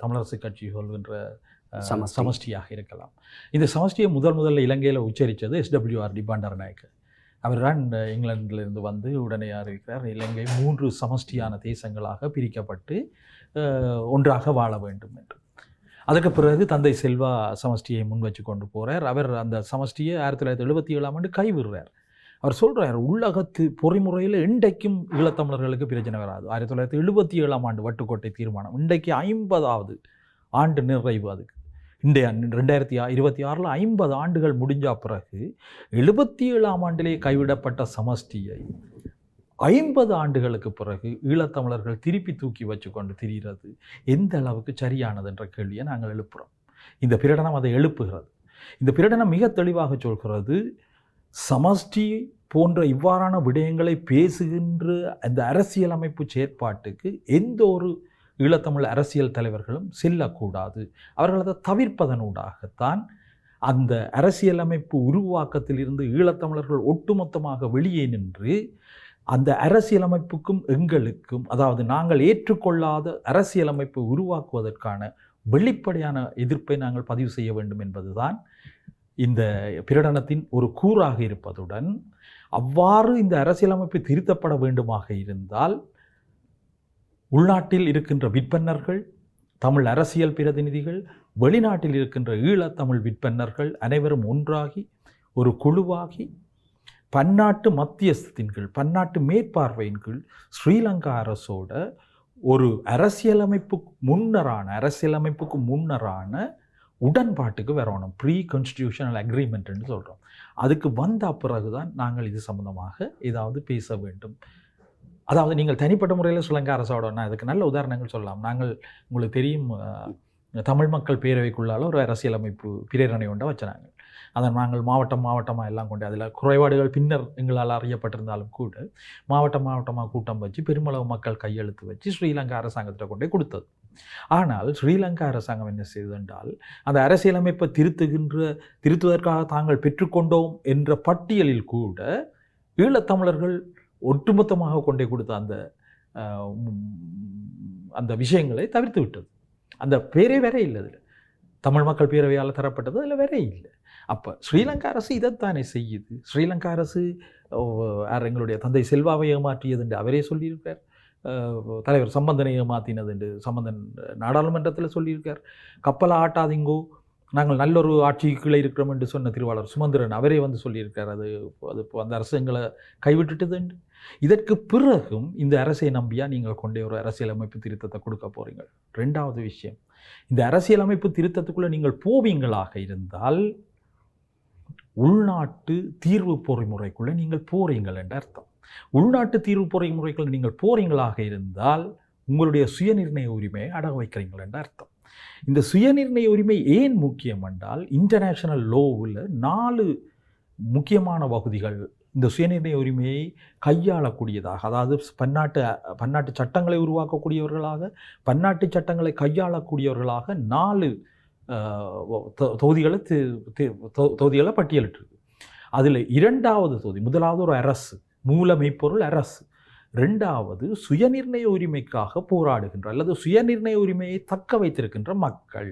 தமிழரசு கட்சி சொல்கின்ற சமஷ்டியாக இருக்கலாம். இந்த சமஷ்டியை முதல்ல இலங்கையில் உச்சரித்தது SWRD பண்டாரநாயக்க. அவர் தான் இங்கிலாந்திலிருந்து வந்து உடனே அறிவிக்கிறார், இலங்கை 3 சமஷ்டியான தேசங்களாக பிரிக்கப்பட்டு ஒன்றாக வாழ வேண்டும் என்று. அதுக்கு பிறகு தந்தை செல்வா சமஷ்டியை முன் வச்சு கொண்டு போகிறார். அவர் அந்த சமஷ்டியை 1977 கைவிடுறார். அவர் சொல்கிறார், உள்ளகத்து பொறிமுறையில் இன்றைக்கும் ஈழத்தமிழர்களுக்கு பிரச்சனை வராது. 1977 வட்டுக்கோட்டை தீர்மானம் இன்றைக்கு 50வது ஆண்டு நிறைவு. அதுக்கு இன்றைய 2026 50 ஆண்டுகள் முடிஞ்ச பிறகு 77 கைவிடப்பட்ட சமஷ்டியை 50 ஆண்டுகளுக்கு பிறகு ஈழத்தமிழர்கள் திருப்பி தூக்கி வச்சு கொண்டு திரிகிறது எந்த அளவுக்கு சரியானது என்ற கேள்வியை நாங்கள் எழுப்புகிறோம். இந்த பிரகடனம் அதை எழுப்புகிறது. இந்த பிரகடனம் மிக தெளிவாக சொல்கிறது, சமஷ்டி போன்ற இவ்வாறான விடயங்களை பேசுகின்ற அந்த அரசியலமைப்பு செயற்பாட்டுக்கு எந்த ஒரு ஈழத்தமிழ் அரசியல் தலைவர்களும் செல்லக்கூடாது. அவர்கள் அதை தவிர்ப்பதனூடாகத்தான் அந்த அரசியலமைப்பு உருவாக்கத்திலிருந்து ஈழத்தமிழர்கள் ஒட்டுமொத்தமாக வெளியே நின்று அந்த அரசியலமைப்புக்கும் எங்களுக்கும், அதாவது நாங்கள் ஏற்றுக்கொள்ளாத அரசியலமைப்பு உருவாக்குவதற்கான வெளிப்படையான எதிர்ப்பை நாங்கள் பதிவு செய்ய வேண்டும் என்பதுதான் இந்த பிரகடனத்தின் ஒரு கூறாக இருப்பதுடன், அவ்வாறு இந்த அரசியலமைப்பு திருத்தப்பட வேண்டுமாக இருந்தால் உள்நாட்டில் இருக்கின்ற விற்பன்னர்கள், தமிழ் அரசியல் பிரதிநிதிகள், வெளிநாட்டில் இருக்கின்ற ஈழத்தமிழ் விற்பன்னர்கள் அனைவரும் ஒன்றாகி ஒரு குழுவாகி பன்னாட்டு மத்தியஸ்தத்தின் கீழ், பன்னாட்டு மேற்பார்வையின் கீழ் ஸ்ரீலங்கா அரசோட ஒரு அரசியலமைப்புக்கு முன்னரான உடன்பாட்டுக்கு வரணும். ப்ரீ கான்ஸ்டிடியூஷனல் அக்ரிமெண்ட்னு சொல்கிறோம். அதுக்கு வந்த பிறகுதான் நாங்கள் இது சம்பந்தமாக ஏதாவது பேச வேண்டும். அதாவது நீங்கள் தனிப்பட்ட முறையில் ஸ்ரீலங்கா அரசோட, நான் இதுக்கு நல்ல உதாரணங்கள் சொல்லலாம். நாங்கள் உங்களுக்கு தெரியும், தமிழ் மக்கள் பேரவைக்குள்ளால் ஒரு அரசியலமைப்பு பிரேரணை ஒன்றை வச்சினாங்க. அதை நாங்கள் மாவட்டமாக எல்லாம் கொண்டு, அதில் குறைபாடுகள் பின்னர் எங்களால் அறியப்பட்டிருந்தாலும் கூட மாவட்டமாக கூட்டம் வச்சு பெருமளவு மக்கள் கையெழுத்து வச்சு ஸ்ரீலங்கா அரசாங்கத்தை கொண்டே கொடுத்தது. ஆனால் ஸ்ரீலங்கா அரசாங்கம் என்ன செய்தது என்றால், அந்த அரசியலமைப்பை திருத்துவதற்காக தாங்கள் பெற்றுக்கொண்டோம் என்ற பட்டியலில் கூட ஈழத்தமிழர்கள் ஒட்டுமொத்தமாக கொண்டே கொடுத்த அந்த விஷயங்களை தவிர்த்து விட்டது. அந்த பேரே வேற இல்லை, அதில் தமிழ் மக்கள் பேரவையால் தரப்பட்டது அதில் வேற இல்லை. அப்போ ஸ்ரீலங்கா அரசு இதைத்தானே செய்யுது. ஸ்ரீலங்கா அரசு எங்களுடைய தந்தை செல்வாவை ஏமாற்றியது என்று அவரே சொல்லியிருக்கார். தலைவர் சம்பந்தனை ஏமாற்றினது என்று சம்பந்தன் நாடாளுமன்றத்தில் சொல்லியிருக்கார். கப்பலை ஆட்டாதீங்கோ, நாங்கள் நல்லொரு ஆட்சிக்குள்ளே இருக்கிறோம் என்று சொன்ன திருவாளர் சுமந்திரன் அவரே வந்து சொல்லியிருக்கார். அது அந்த அரசு எங்களை கைவிட்டுட்டது என்று. இதற்கு பிறகும் இந்த அரசை நம்பியா நீங்கள் கொண்டே ஒரு அரசியலமைப்பு திருத்தத்தை கொடுக்க போகிறீங்க? ரெண்டாவது விஷயம், இந்த அரசியலமைப்பு திருத்தத்துக்குள்ளே நீங்கள் போவீங்களாக இருந்தால் உள்நாட்டு தீர்வு பொறிமுறைக்குள்ளே நீங்கள் போறீங்கள் என்ற அர்த்தம். உள்நாட்டு தீர்வு பொறிமுறைக்குள்ளே நீங்கள் போறீங்களாக இருந்தால் உங்களுடைய சுயநிர்ணய உரிமையை அடகு வைக்கிறீங்கள் என்ற அர்த்தம். இந்த சுயநிர்ணய உரிமை ஏன் முக்கியம் என்றால், இன்டர்நேஷனல் லோவில் 4 முக்கியமான பகுதிகள் இந்த சுயநிர்ணய உரிமையை கையாளக்கூடியதாக, அதாவது பன்னாட்டு சட்டங்களை உருவாக்கக்கூடியவர்களாக, பன்னாட்டு சட்டங்களை கையாளக்கூடியவர்களாக 4 தொகுதிகளை பட்டியலிட்டிருக்கு. அதில் 2வது தொகுதி, முதலாவது ஒரு அரசு, மூலமைப்பொருள் அரசு. 2வது சுயநிர்ணய உரிமைக்காக போராடுகின்ற அல்லது சுயநிர்ணய உரிமையை தக்க வைத்திருக்கின்ற மக்கள்.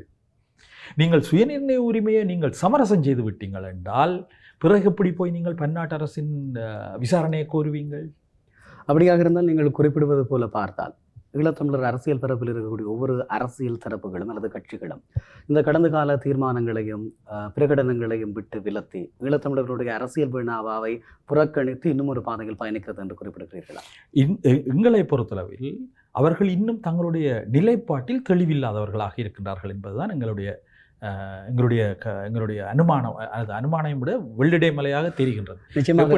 நீங்கள் சுயநிர்ணய உரிமையை நீங்கள் சமரசம் செய்து விட்டீங்கள் என்றால் பிறகு எப்படி போய் நீங்கள் பன்னாட்டு அரசின் விசாரணையை கோருவீங்கள்? அப்படியாக இருந்தால் நீங்கள் குறிப்பிடுவது போல பார்த்தால், ஈழத்தமிழர் அரசியல் தரப்பில் இருக்கக்கூடிய ஒவ்வொரு அரசியல் தரப்புகளும் அல்லது கட்சிகளும் இந்த கடந்த கால தீர்மானங்களையும் பிரகடனங்களையும் விட்டு விலத்தி ஈழத்தமிழர்களுடைய அரசியல் வினாவை புறக்கணித்து இன்னும் ஒரு பாதையில் பயணிக்கிறது என்று குறிப்பிடுகிறீர்களா? எங்களை பொறுத்தளவில் அவர்கள் இன்னும் தங்களுடைய நிலைப்பாட்டில் தெளிவில்லாதவர்களாக இருக்கின்றார்கள் என்பதுதான் எங்களுடைய அனுமானம். அது அனுமானம் விட வெள்ளிடை மலையாக தெரிகின்றது. நிச்சயமாக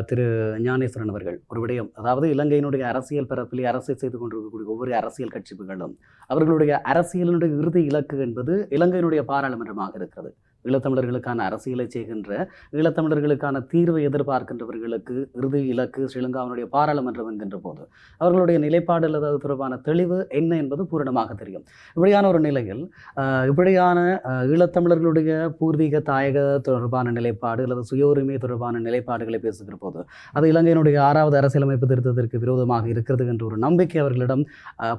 திரு ஞானேஸ்வரன் அவர்கள் ஒரு விடயம், அதாவது இலங்கையினுடைய அரசியல் பரப்பிலே அரசியல் செய்து கொண்டிருக்கக்கூடிய ஒவ்வொரு அரசியல் கட்சிகளும் அவர்களுடைய அரசியலினுடைய இறுதி இலக்கு என்பது இலங்கையினுடைய பாராளுமன்றமாக இருக்கிறது. ஈழத்தமிழர்களுக்கான அரசியலை செய்கின்ற, ஈழத்தமிழர்களுக்கான தீர்வை எதிர்பார்க்கின்றவர்களுக்கு இறுதி இலக்கு ஸ்ரீலங்காவினுடைய பாராளுமன்றம் என்கின்ற போது அவர்களுடைய நிலைப்பாடு அல்லது அது தொடர்பான தெளிவு என்ன என்பது பூரணமாக தெரியும். இப்படியான ஒரு நிலையில் இப்படியான ஈழத்தமிழர்களுடைய பூர்வீக தாயக தொடர்பான நிலைப்பாடு அல்லது சுய உரிமை தொடர்பான நிலைப்பாடுகளை பேசுகிற போது அது இலங்கையினுடைய 6வது அரசியலமைப்பு திருத்தத்திற்கு விரோதமாக இருக்கிறது என்ற ஒரு நம்பிக்கை அவர்களிடம்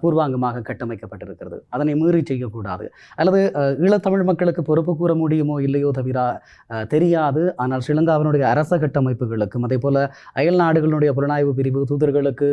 பூர்வாங்கமாக கட்டமைக்கப்பட்டிருக்கிறது. அதனை மீறி செய்யக்கூடாது அல்லது ஈழத்தமிழ் மக்களுக்கு பொறுப்பு கூற முடியுமோ இல்லையோ தவிர தெரியாது. ஆனால் ஸ்ரீலங்காவினுடைய அரச கட்டமைப்புகளுக்கும் அதே போல அயல் நாடுகளுடைய புலனாய்வு பிரிவு தூதர்களுக்கு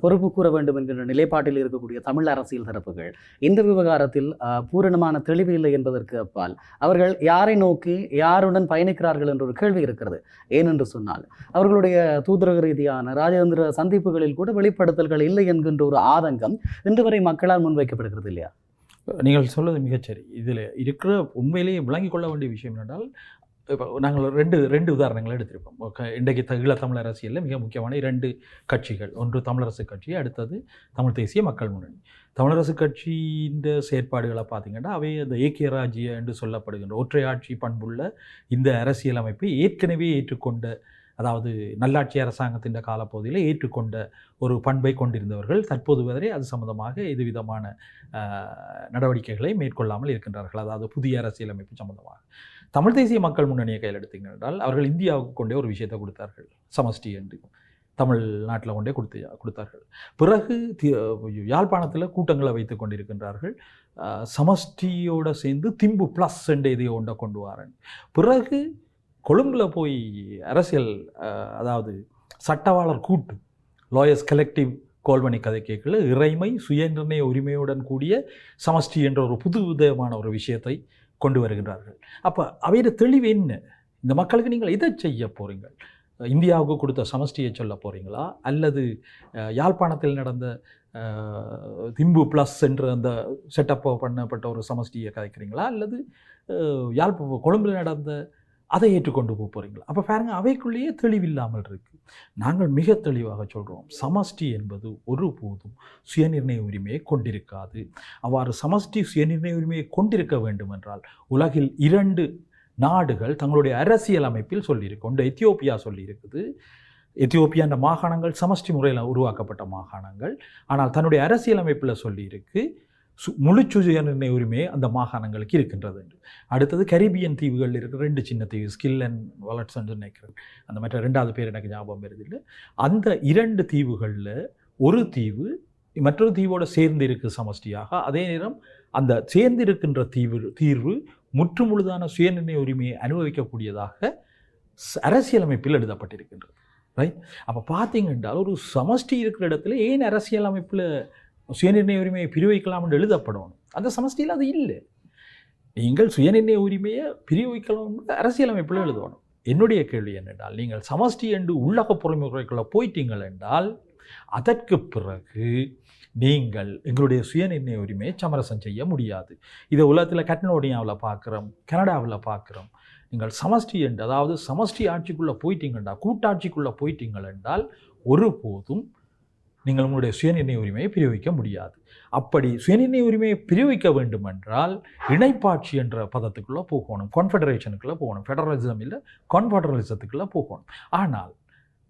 பொறுப்பு கூற வேண்டும் என்கின்ற நிலைப்பாட்டில் இருக்கக்கூடிய தமிழ் அரசியல் தரப்புகள் இந்த விவகாரத்தில் பூரணமான தெளிவு இல்லை என்பதற்கு அப்பால் அவர்கள் யாரை நோக்கி யாருடன் பயணிக்கிறார்கள் என்ற ஒரு கேள்வி இருக்கிறது. ஏனென்று சொன்னால் அவர்களுடைய தூதரக ரீதியான ராஜேந்திர சந்திப்புகளில் கூட வெளிப்படுத்தல்கள் இல்லை என்கின்ற ஒரு ஆதங்கம் இன்று வரை மக்களால் முன்வைக்கப்படுகிறது இல்லையா? நீங்கள் சொல்வது மிகச்சரி. இதில் இருக்கிற உண்மையிலேயே விளங்கிக் கொள்ள வேண்டிய விஷயம் என்னென்றால், இப்போ நாங்கள் ரெண்டு உதாரணங்களை எடுத்திருப்போம். இன்றைக்கு ஈழத்தமிழ் அரசியலில் மிக முக்கியமான 2 கட்சிகள், ஒன்று தமிழரசு கட்சி, அடுத்தது தமிழ் தேசிய மக்கள் முன்னணி. தமிழரசு கட்சியின் செயற்பாடுகளை பார்த்திங்கன்னா அவை அந்த ஏக்கிய ராஜ்ய என்று சொல்லப்படுகின்ற ஒற்றை ஆட்சி பண்புள்ள இந்த அரசியலமைப்பை ஏற்கனவே ஏற்றுக்கொண்ட அதாவது நல்லாட்சி அரசாங்கத்தின் காலப்பகுதியில் ஏற்றுக்கொண்ட ஒரு பண்பை கொண்டிருந்தவர்கள் தற்போது வரை அது சம்பந்தமாக எதுவிதமான நடவடிக்கைகளை மேற்கொள்ளாமல் இருக்கின்றார்கள். அதாவது புதிய அரசியலமைப்பு சம்பந்தமாக தமிழ் தேசிய மக்கள் முன்னணியை கையில் எடுத்தீங்க என்றால் அவர்கள் இந்தியாவுக்கு கொண்டே ஒரு விஷயத்தை கொடுத்தார்கள், சமஷ்டி என்று தமிழ்நாட்டில் கொண்டே கொடுத்தார்கள். பிறகு யாழ்ப்பாணத்தில் கூட்டங்களை வைத்து கொண்டிருக்கின்றார்கள், சமஷ்டியோடு சேர்ந்து திம்பு ப்ளஸ் என்ற இதையை ஒன்றை கொண்டு வரேன். பிறகு கொழும்பில் போய் அரசியல் அதாவது சட்டவாளர் கூட்டு லாயர்ஸ் கலெக்டிவ் கோல்வனி கதை கேட்கல இறைமை சுயநிர்ணய உரிமையுடன் கூடிய சமஷ்டி என்ற ஒரு புது விதமான ஒரு விஷயத்தை கொண்டு வருகின்றார்கள். அப்போ அவையோட தெளிவு என்ன? இந்த மக்களுக்கு நீங்கள் இதை செய்ய போகிறீங்கள், இந்தியாவுக்கு கொடுத்த சமஷ்டியை சொல்ல போகிறீங்களா, அல்லது யாழ்ப்பாணத்தில் நடந்த திம்பு ப்ளஸ் என்ற அந்த செட்டப்போ பண்ணப்பட்ட ஒரு சமஷ்டியை கதைக்கிறீங்களா, அல்லது கொழும்பில் நடந்த அதை ஏற்றுக்கொண்டு போக போகிறீங்களா? அப்போ பாருங்கள், அவைக்குள்ளேயே தெளிவில்லாமல் இருக்குது. நாங்கள் மிக தெளிவாக சொல்கிறோம், சமஷ்டி என்பது ஒருபோதும் சுயநிர்ணய உரிமையை கொண்டிருக்காது. அவ்வாறு சமஷ்டி சுயநிர்ணய உரிமையை கொண்டிருக்க வேண்டும் என்றால் உலகில் 2 நாடுகள் தங்களுடைய அரசியல் அமைப்பில் சொல்லியிருக்கு. ஒன்று எத்தியோப்பியா சொல்லியிருக்குது. எத்தியோப்பியா என்ற மாகாணங்கள் சமஷ்டி முறையில் உருவாக்கப்பட்ட மாகாணங்கள், ஆனால் தன்னுடைய அரசியல் அமைப்பில் சொல்லியிருக்கு முழு சுயநிர்ணய உரிமையை அந்த மாகாணங்களுக்கு இருக்கின்றது என்று. அடுத்தது கரீபியன் தீவுகள் இருக்கிற 2 சின்ன தீவு, ஸ்கில் அண்ட் வலட்ஸ் என்று நினைக்கிறேன், அந்த மற்ற 2வது பேர் எனக்கு ஞாபகம் வருதில்லை. அந்த 2 தீவுகளில் ஒரு தீவு மற்றொரு தீவோடு சேர்ந்து இருக்குது சமஷ்டியாக. அதே நேரம் அந்த சேர்ந்து இருக்கின்ற தீர்வு முற்றுமுழுதான சுயநிர்ணய உரிமையை அனுபவிக்கக்கூடியதாக அரசியலமைப்பில் எழுதப்பட்டிருக்கின்றது. ரைட்? அப்போ பார்த்தீங்க என்றால் ஒரு சமஷ்டி இருக்கிற இடத்துல ஏன் அரசியலமைப்பில் சுயநிர்ணய உரிமையை பிரிவைக்கலாம் என்று எழுதப்படணும்? அந்த சமஷ்டியில் அது இல்லை. நீங்கள் சுயநிர்ணய உரிமையை பிரிவைக்கலாம் அரசியலமைப்பில் எழுதணும். என்னுடைய கேள்வி என்னென்றால், நீங்கள் சமஷ்டி என்று உள்ளக பொறிமுறைக்குள்ளே போயிட்டீங்கள் என்றால் அதற்கு பிறகு நீங்கள் எங்களுடைய சுயநிர்ணய உரிமையை சமரசம் செய்ய முடியாது. இதை உலகத்தில் கட்டனோடியாவில் பார்க்குறோம், கனடாவில் பார்க்குறோம். நீங்கள் சமஷ்டி என்று, அதாவது சமஷ்டி ஆட்சிக்குள்ளே போயிட்டீங்கண்டா, கூட்டாட்சிக்குள்ளே போயிட்டீங்கள் என்றால் ஒருபோதும் நீங்கள் உங்களுடைய சுயநிர்ணய உரிமையை பிரிவிக்க முடியாது. அப்படி சுயநிர்ணய உரிமையை பிரிவிக்க வேண்டும் என்றால் இணைப்பாட்சி என்ற பதத்துக்குள்ளே போகணும், கான்ஃபெடரேஷனுக்குள்ளே போகணும். ஃபெடரலிசம் இல்லை, கான்ஃபெடரலிசத்துக்குள்ளே போகணும். ஆனால்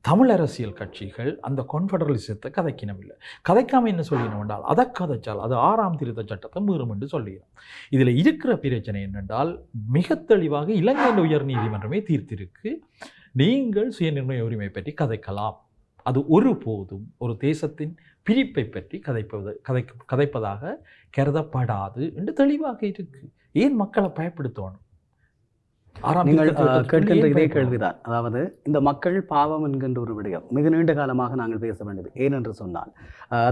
தமிழ் அரசியல் கட்சிகள் அந்த கான்ஃபெடரலிசத்தை கதைக்கினவில்லை. கதைக்காமல் என்ன சொல்லினோம் என்றால், அதை கதைச்சால் அது 6ஆம் திருத்த சட்டத்தை மீறும் என்று சொல்லிடும். இதில் இருக்கிற பிரச்சனை என்னென்றால், மிக தெளிவாக இலங்கை உயர் நீதிமன்றமே தீர்த்திருக்கு, நீங்கள் சுயநிர்ணய உரிமை பற்றி கதைக்கலாம், அது ஒருபோதும் ஒரு தேசத்தின் பிரிப்பை பற்றி கதைப்பதாக கருதப்படாது என்று தெளிவாக இருக்கு. ஏன் மக்களை பயப்படுத்தணும்? நீங்கள் கேட்கின்ற இதே கேள்விதான். அதாவது இந்த மக்கள் பாவம் என்கின்ற ஒரு விடயம் மிக நீண்ட காலமாக நாங்கள் பேச வேண்டியது. ஏனென்று சொன்னால்,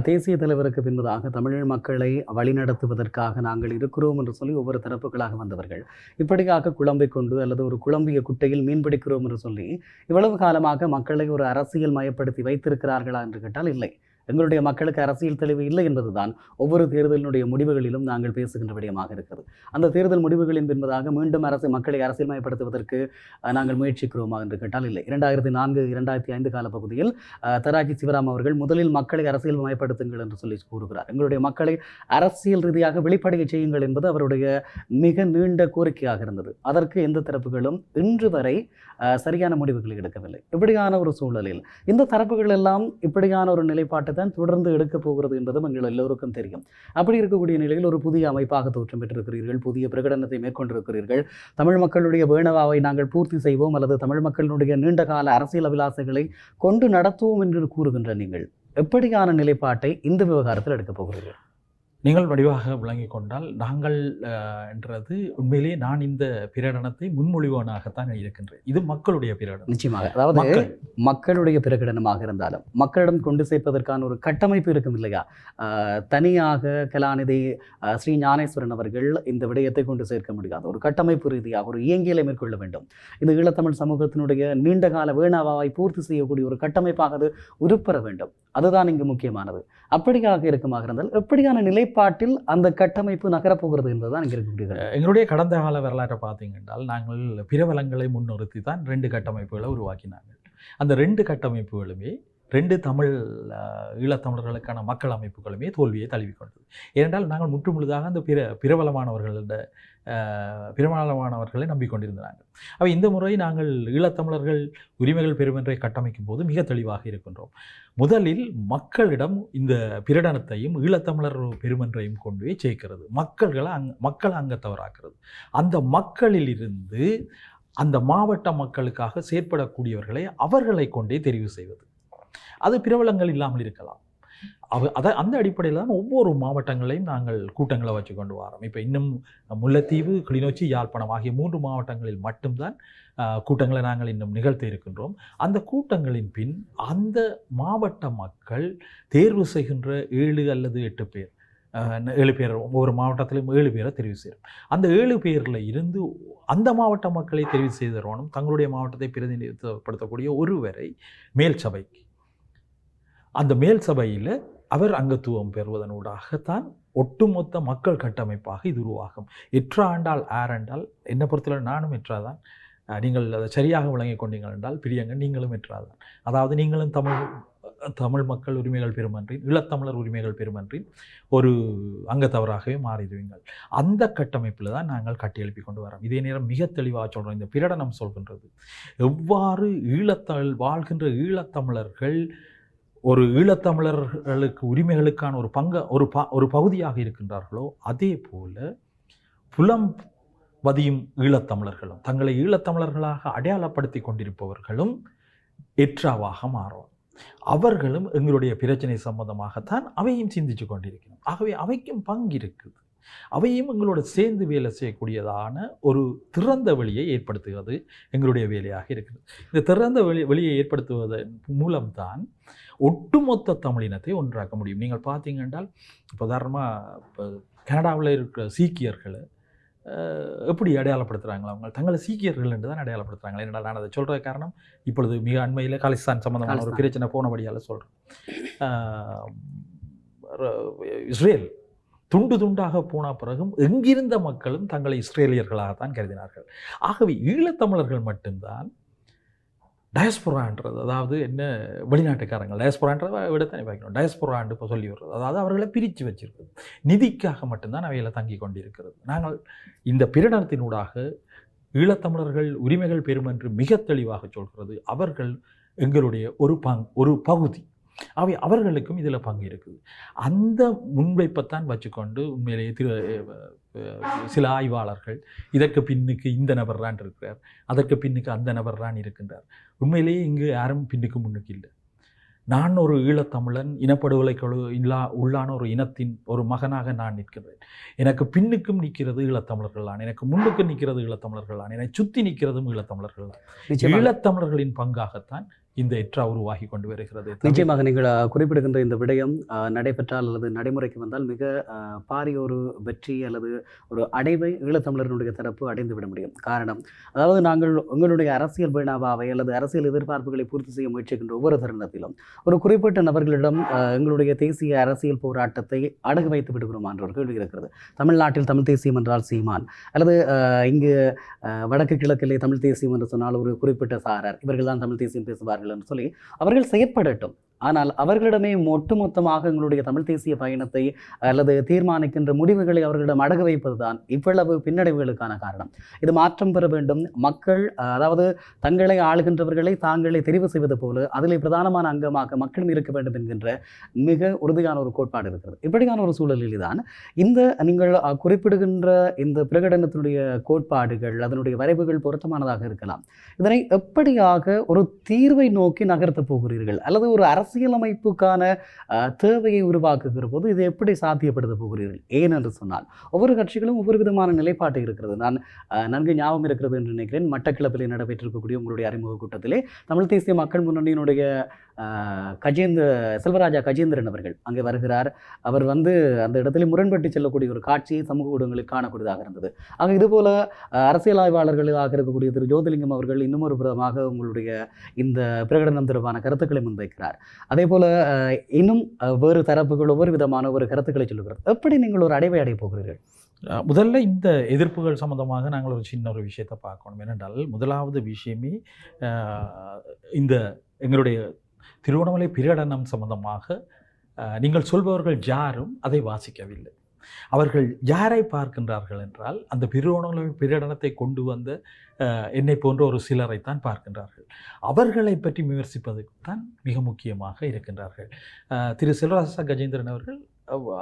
தேசிய தலைவருக்கு பின்பதாக தமிழ் மக்களை வழிநடத்துவதற்காக நாங்கள் இருக்கிறோம் என்று சொல்லி ஒவ்வொரு தரப்புகளாக வந்தவர்கள் இப்படியாக குழம்பை கொண்டு அல்லது ஒரு குழம்பிய குட்டையில் மீன்பிடிக்கிறோம் என்று சொல்லி இவ்வளவு காலமாக மக்களை ஒரு அரசியல் மயப்படுத்தி வைத்திருக்கிறார்களா என்று கேட்டால் இல்லை. எங்களுடைய மக்களுக்கு அரசியல் தெளிவு இல்லை என்பதுதான் ஒவ்வொரு தேர்தலினுடைய முடிவுகளிலும் நாங்கள் பேசுகின்ற விடயமாக இருக்கிறது. அந்த தேர்தல் முடிவுகளின் பின்பதாக மீண்டும் மக்களை அரசியல்மயப்படுத்துவதற்கு நாங்கள் முயற்சிக்கிறோமா என்று கேட்டால் இல்லை. 2004, 2005 காலப்பகுதியில் தராஜி சிவராம் அவர்கள் முதலில் மக்களை அரசியல் மயப்படுத்துங்கள் என்று சொல்லி கூறுகிறார். எங்களுடைய மக்களை அரசியல் ரீதியாக வெளிப்படைய செய்யுங்கள் என்பது அவருடைய மிக நீண்ட கோரிக்கையாக இருந்தது. அதற்கு எந்த தரப்புகளும் இன்று வரை சரியான முடிவுகளை எடுக்கவில்லை. இப்படியான ஒரு சூழலில் இந்த தரப்புகள் எல்லாம் இப்படியான ஒரு நிலைப்பாட்டை தான் தொடர்ந்து எடுக்கப் போகிறது என்பதும் எங்கள் எல்லோருக்கும் தெரியும். அப்படி இருக்கக்கூடிய நிலையில் ஒரு புதிய அமைப்பாக தோற்றம் பெற்றிருக்கிறீர்கள், புதிய பிரகடனத்தை மேற்கொண்டிருக்கிறீர்கள். தமிழ் மக்களுடைய வேணவாவை நாங்கள் பூர்த்தி செய்வோம் அல்லது தமிழ் மக்களுடைய நீண்டகால அரசியல் அபிலாசைகளை கொண்டு நடத்துவோம் என்று கூறுகின்ற நீங்கள் எப்படியான நிலைப்பாட்டை இந்த விவகாரத்தில் எடுக்கப் போகிறீர்கள்? நீங்கள் வடிவாக விளங்கி கொண்டால், நாங்கள் என்றது உண்மையிலேயே நான் இந்த பிரகடனத்தை முன்மொழிவனாகத்தான் இருக்கின்றேன். இது மக்களுடைய பிரகடனம். நிச்சயமாக, அதாவது மக்களுடைய பிரகடனமாக இருந்தாலும் மக்களிடம் கொண்டு சேர்ப்பதற்கான ஒரு கட்டமைப்பு இருக்கும் இல்லையா? தனியாக கலாநிதி ஸ்ரீ ஞானேஸ்வரன் அவர்கள் இந்த விடயத்தை கொண்டு சேர்க்க முடியாது. ஒரு கட்டமைப்பு ரீதியாக ஒரு இயங்கியலை மேற்கொள்ள வேண்டும். இது ஈழத்தமிழ் சமூகத்தினுடைய நீண்டகால வேணாவாவை பூர்த்தி செய்யக்கூடிய ஒரு கட்டமைப்பாக அது உருப்பெற வேண்டும். அதுதான் இங்கு முக்கியமானது. அப்படியாக இருக்குமாக இருந்தால் எப்படியான நிலைப்பாட்டில் அந்த கட்டமைப்பு நகரப்போகிறது என்பதுதான் இங்கே இருக்கக்கூடிய. எங்களுடைய கடந்த கால வரலாற்றை பார்த்தீங்க என்றால், நாங்கள் பிரபலங்களை முன்னிறுத்தி தான் 2 கட்டமைப்புகளை உருவாக்கினாங்க. அந்த 2 கட்டமைப்புகளுமே 2 தமிழ் ஈழத்தமிழர்களுக்கான மக்கள் அமைப்புகளுமே தோல்வியை தழுவிக்கொண்டது. ஏனென்றால் நாங்கள் முற்றுமுழுதாக அந்த பிரபலமானவர்களை நம்பிக்கொண்டிருந்தாங்க. அவை இந்த முறை நாங்கள் ஈழத்தமிழர்கள் உரிமைகள் பெறுமென்றை கட்டமைக்கும் போது மிக தெளிவாக இருக்கின்றோம். முதலில் மக்களிடம் இந்த பிரகடனத்தையும் ஈழத்தமிழர் பெருமென்றையும் கொண்டு போய் சேர்க்கிறது, மக்கள் அங்கத்தவராக்கிறது. அந்த மக்களிலிருந்து அந்த மாவட்ட மக்களுக்காக செயற்படக்கூடியவர்களை அவர்களை கொண்டே தெரிவு செய்வது. அது பிரபலங்கள் இல்லாமல் இருக்கலாம். அந்த அடிப்படையில் தான் ஒவ்வொரு மாவட்டங்களையும் நாங்கள் கூட்டங்களை வச்சு கொண்டு வரோம். இப்போ இன்னும் முல்லைத்தீவு, கிளிநொச்சி, யாழ்ப்பாணம் ஆகிய 3 மாவட்டங்களில் மட்டும்தான் கூட்டங்களை நாங்கள் இன்னும் நிகழ்த்த இருக்கின்றோம். அந்த கூட்டங்களின் பின் அந்த மாவட்ட மக்கள் தேர்வு செய்கின்ற 7 அல்லது 8 பேர், 7 பேர், ஒவ்வொரு மாவட்டத்திலும் 7 பேரை தெரிவு செய்யும். அந்த 7 பேரில் இருந்து அந்த மாவட்ட மக்களை தெரிவு செய்தவனும் தங்களுடைய மாவட்டத்தை பிரதிநிதித்துவப்படுத்தக்கூடிய ஒருவரை மேல் சபைக்கு, அந்த மேல் சபையில் அவர் அங்கத்துவம் பெறுவதனூடாகத்தான் ஒட்டுமொத்த மக்கள் கட்டமைப்பாக இது உருவாகும். எற்றாண்டால் ஆரெண்டால் என்னை பொறுத்தவரை நானும் எற்றாதான், நீங்கள் அதை சரியாக விளங்கி கொண்டீங்கள் என்றால் பிரியங்க நீங்களும் எற்றாதான். அதாவது நீங்களும் தமிழ் மக்கள் உரிமைகள் பெருமன்றின், ஈழத்தமிழர் உரிமைகள் பெருமன்றின் ஒரு அங்கத்தவராகவே மாறிடுவீங்கள். அந்த கட்டமைப்பில் தான் நாங்கள் கட்டியெழுப்பி கொண்டு வரோம். இதே நேரம் மிக தெளிவாக சொல்கிறோம், இந்த பிரகடனம் சொல்கின்றது எவ்வாறு வாழ்கின்ற ஈழத்தமிழர்கள் ஒரு ஈழத்தமிழர்களுக்கு உரிமைகளுக்கான ஒரு பகுதியாக இருக்கின்றார்களோ, அதே போல புலம்பதியும் ஈழத்தமிழர்களும் தங்களை ஈழத்தமிழர்களாக அடையாளப்படுத்தி கொண்டிருப்பவர்களும் எற்றாவாக மாறும். அவர்களும் எங்களுடைய பிரச்சனை சம்பந்தமாகத்தான் அவையும் சிந்திச்சு கொண்டிருக்கிறோம். ஆகவே அவைக்கும் பங்கு இருக்குது. அவையும் எங்களோட சேர்ந்து வேலை செய்யக்கூடியதான ஒரு திறந்த வெளியை ஏற்படுத்துவது எங்களுடைய வேலையாக இருக்கிறது. இந்த திறந்த வெளியை ஏற்படுத்துவதன் மூலம்தான் ஒட்டுமொத்த தமிழினத்தை ஒன்றாக்க முடியும். நீங்கள் பார்த்தீங்க என்றால், இப்போ உதாரணமாக இப்போ கனடாவில் இருக்கிற சீக்கியர்களை எப்படி அடையாளப்படுத்துகிறாங்களா? அவங்க தங்களை சீக்கியர்கள் என்று தான் அடையாளப்படுத்துகிறாங்களே. என்னடா நான் அதை சொல்கிற காரணம், இப்பொழுது மிக அண்மையில் காலிஸ்தான் சம்பந்தமான ஒரு பிரச்சனை போனபடியால் சொல்கிறேன். இஸ்ரேல் துண்டு துண்டாக போன பிறகும் எங்கிருந்த மக்களும் தங்களை இஸ்ரேலியர்களாகத்தான் கருதினார்கள். ஆகவே ஈழத்தமிழர்கள் மட்டும்தான் டயஸ்பொரான்றது, அதாவது என்ன வெளிநாட்டுக்காரங்கள், டயஸ்பொரான்றதை விடத்தானே பார்க்கணும், டயஸ்பொரான்னு இப்போ சொல்லி வர்றது, அதாவது அவர்களை பிரித்து வச்சிருக்கிறது, நிதிக்காக மட்டும்தான் அவையில் தங்கி கொண்டிருக்கிறது. நாங்கள் இந்த பிரகடனத்தினூடாக ஈழத்தமிழர்கள் உரிமைகள் பெறும் என்று மிக தெளிவாக சொல்கிறது. அவர்கள் எங்களுடைய ஒரு பகுதி. அவை அவர்களுக்கும் இதில் பங்கு இருக்குது. அந்த முன்வைப்பைத்தான் வச்சுக்கொண்டு உண்மையிலேயே சில ஆய்வாளர்கள் இதற்கு பின்னுக்கு இந்த நபர் தான் இருக்கிறார், அதற்கு பின்னுக்கு அந்த நபர் தான் இருக்கின்றார். உண்மையிலேயே இங்கு யாரும் பின்னுக்கு முன்னுக்கு இல்லை. நான் ஒரு ஈழத்தமிழன், இனப்படுகொலைக்கு உள்ளான ஒரு இனத்தின் ஒரு மகனாக நான் நிற்கிறேன். எனக்கு பின்னுக்கும் நிற்கிறது ஈழத்தமிழர்கள் தான், எனக்கு முன்னுக்கும் நிற்கிறது ஈழத்தமிழர்கள் தான், என்னை சுற்றி நிற்கிறதும் ஈழத்தமிழர்கள் தான். ஈழத்தமிழர்களின் பங்காகத்தான் இந்த எற்றா உருவாகி கொண்டு வருகிறது. நிச்சயமாக நீங்கள் குறிப்பிடுகின்ற இந்த விடயம் நடைபெற்றால் அல்லது நடைமுறைக்கு வந்தால் மிக பாரிய ஒரு வெற்றி அல்லது ஒரு அடைவை ஈழத்தமிழர்களுடைய தரப்பு அடைந்து விட முடியும். காரணம், அதாவது நாங்கள் உங்களுடைய அரசியல் பேனாவாவை அல்லது அரசியல் எதிர்பார்ப்புகளை பூர்த்தி செய்ய முயற்சிக்கின்ற ஒவ்வொரு தருணத்திலும் ஒரு குறிப்பிட்ட நபர்களிடம் எங்களுடைய தேசிய அரசியல் போராட்டத்தை அடகு வைத்து விடுகிறோம் என்ற ஒரு கேள்வி இருக்கிறது. தமிழ்நாட்டில் தமிழ் தேசியம் என்றால் சீமான், அல்லது இங்கு வடக்கு கிழக்கிலே தமிழ் தேசியம் என்று சொன்னால் ஒரு குறிப்பிட்ட சாரார், இவர்கள் தான் தமிழ் தேசியம் பேசுவார்கள் என்று சொல்லி அவர்கள் செயற்படட்டும். ஆனால் அவர்களிடமே ஒட்டுமொத்தமாக எங்களுடைய தமிழ் தேசிய பயணத்தை அல்லது தீர்மானிக்கின்ற முடிவுகளை அவர்களிடம் அடகு வைப்பதுதான் இவ்வளவு பின்னடைவுகளுக்கான காரணம். இது மாற்றம் பெற வேண்டும். மக்கள், அதாவது தங்களை ஆளுகின்றவர்களை தாங்களே தெரிவு செய்வது போல அதில் பிரதானமான அங்கமாக மக்களும் இருக்க வேண்டும் என்கின்ற மிக உறுதியான ஒரு கோட்பாடு இருக்கிறது. இப்படியான ஒரு சூழலில் தான் இந்த நீங்கள் குறிப்பிடுகின்ற இந்த பிரகடனத்தினுடைய கோட்பாடுகள், அதனுடைய வரைவுகள் பொருத்தமானதாக இருக்கலாம். இதனை எப்படியாக ஒரு தீர்வை நோக்கி நகர்த்தப் போகிறீர்கள், அல்லது ஒரு அரசியலமைப்புக்கான தேவையை உருவாக்குகிற போது இது எப்படி சாத்தியப்படுத்த போகிறீர்கள்? ஏனென்று சொன்னால் ஒவ்வொரு கட்சிகளும் ஒவ்வொரு விதமான நிலைப்பாட்டு இருக்கிறது. நான் நன்கு ஞாபகம் இருக்கிறது என்று நினைக்கிறேன், மட்டக்களப்பிலே நடைபெற்றிருக்கக்கூடிய உங்களுடைய அறிமுக கூட்டத்திலே தமிழ் தேசிய மக்கள் முன்னணியினுடைய செல்வராஜா கஜேந்திரன் அவர்கள் அங்கே வருகிறார். அவர் அந்த இடத்துல முரண்பட்டு செல்லக்கூடிய ஒரு காட்சியை சமூக ஊடகங்களில் காணக்கூடியதாக இருந்தது. ஆக இதுபோல அரசியல் ஆய்வாளர்களாக இருக்கக்கூடிய திரு ஜோதிலிங்கம் அவர்கள் இன்னும் ஒரு புறமாக உங்களுடைய இந்த பிரகடனம் தொடர்பான கருத்துக்களை முன்வைக்கிறார். அதே போல இன்னும் வேறு தரப்புகள் ஒவ்வொரு விதமான ஒரு கருத்துக்களை சொல்லுகிறார். எப்படி நீங்கள் ஒரு அடைவை அடைய போகிறீர்கள்? முதல்ல இந்த எதிர்ப்புகள் சம்பந்தமாக நாங்கள் ஒரு சின்ன ஒரு விஷயத்தை பார்க்கணும். ஏனென்றால் முதலாவது விஷயமே இந்த எங்களுடைய திருவண்ணாமலை பிரகடனம் சம்பந்தமாக நீங்கள் சொல்பவர்கள் யாரும் அதை வாசிக்கவில்லை. அவர்கள் யாரை பார்க்கின்றார்கள் என்றால் அந்த திருவண்ணாமலை பிரகடனத்தை கொண்டு வந்த என்னை போன்ற ஒரு சிலரைத்தான் பார்க்கின்றார்கள். அவர்களை பற்றி விமர்சிப்பதற்கு தான் மிக முக்கியமாக இருக்கின்றார்கள். திரு செல்வராசா கஜேந்திரன் அவர்கள்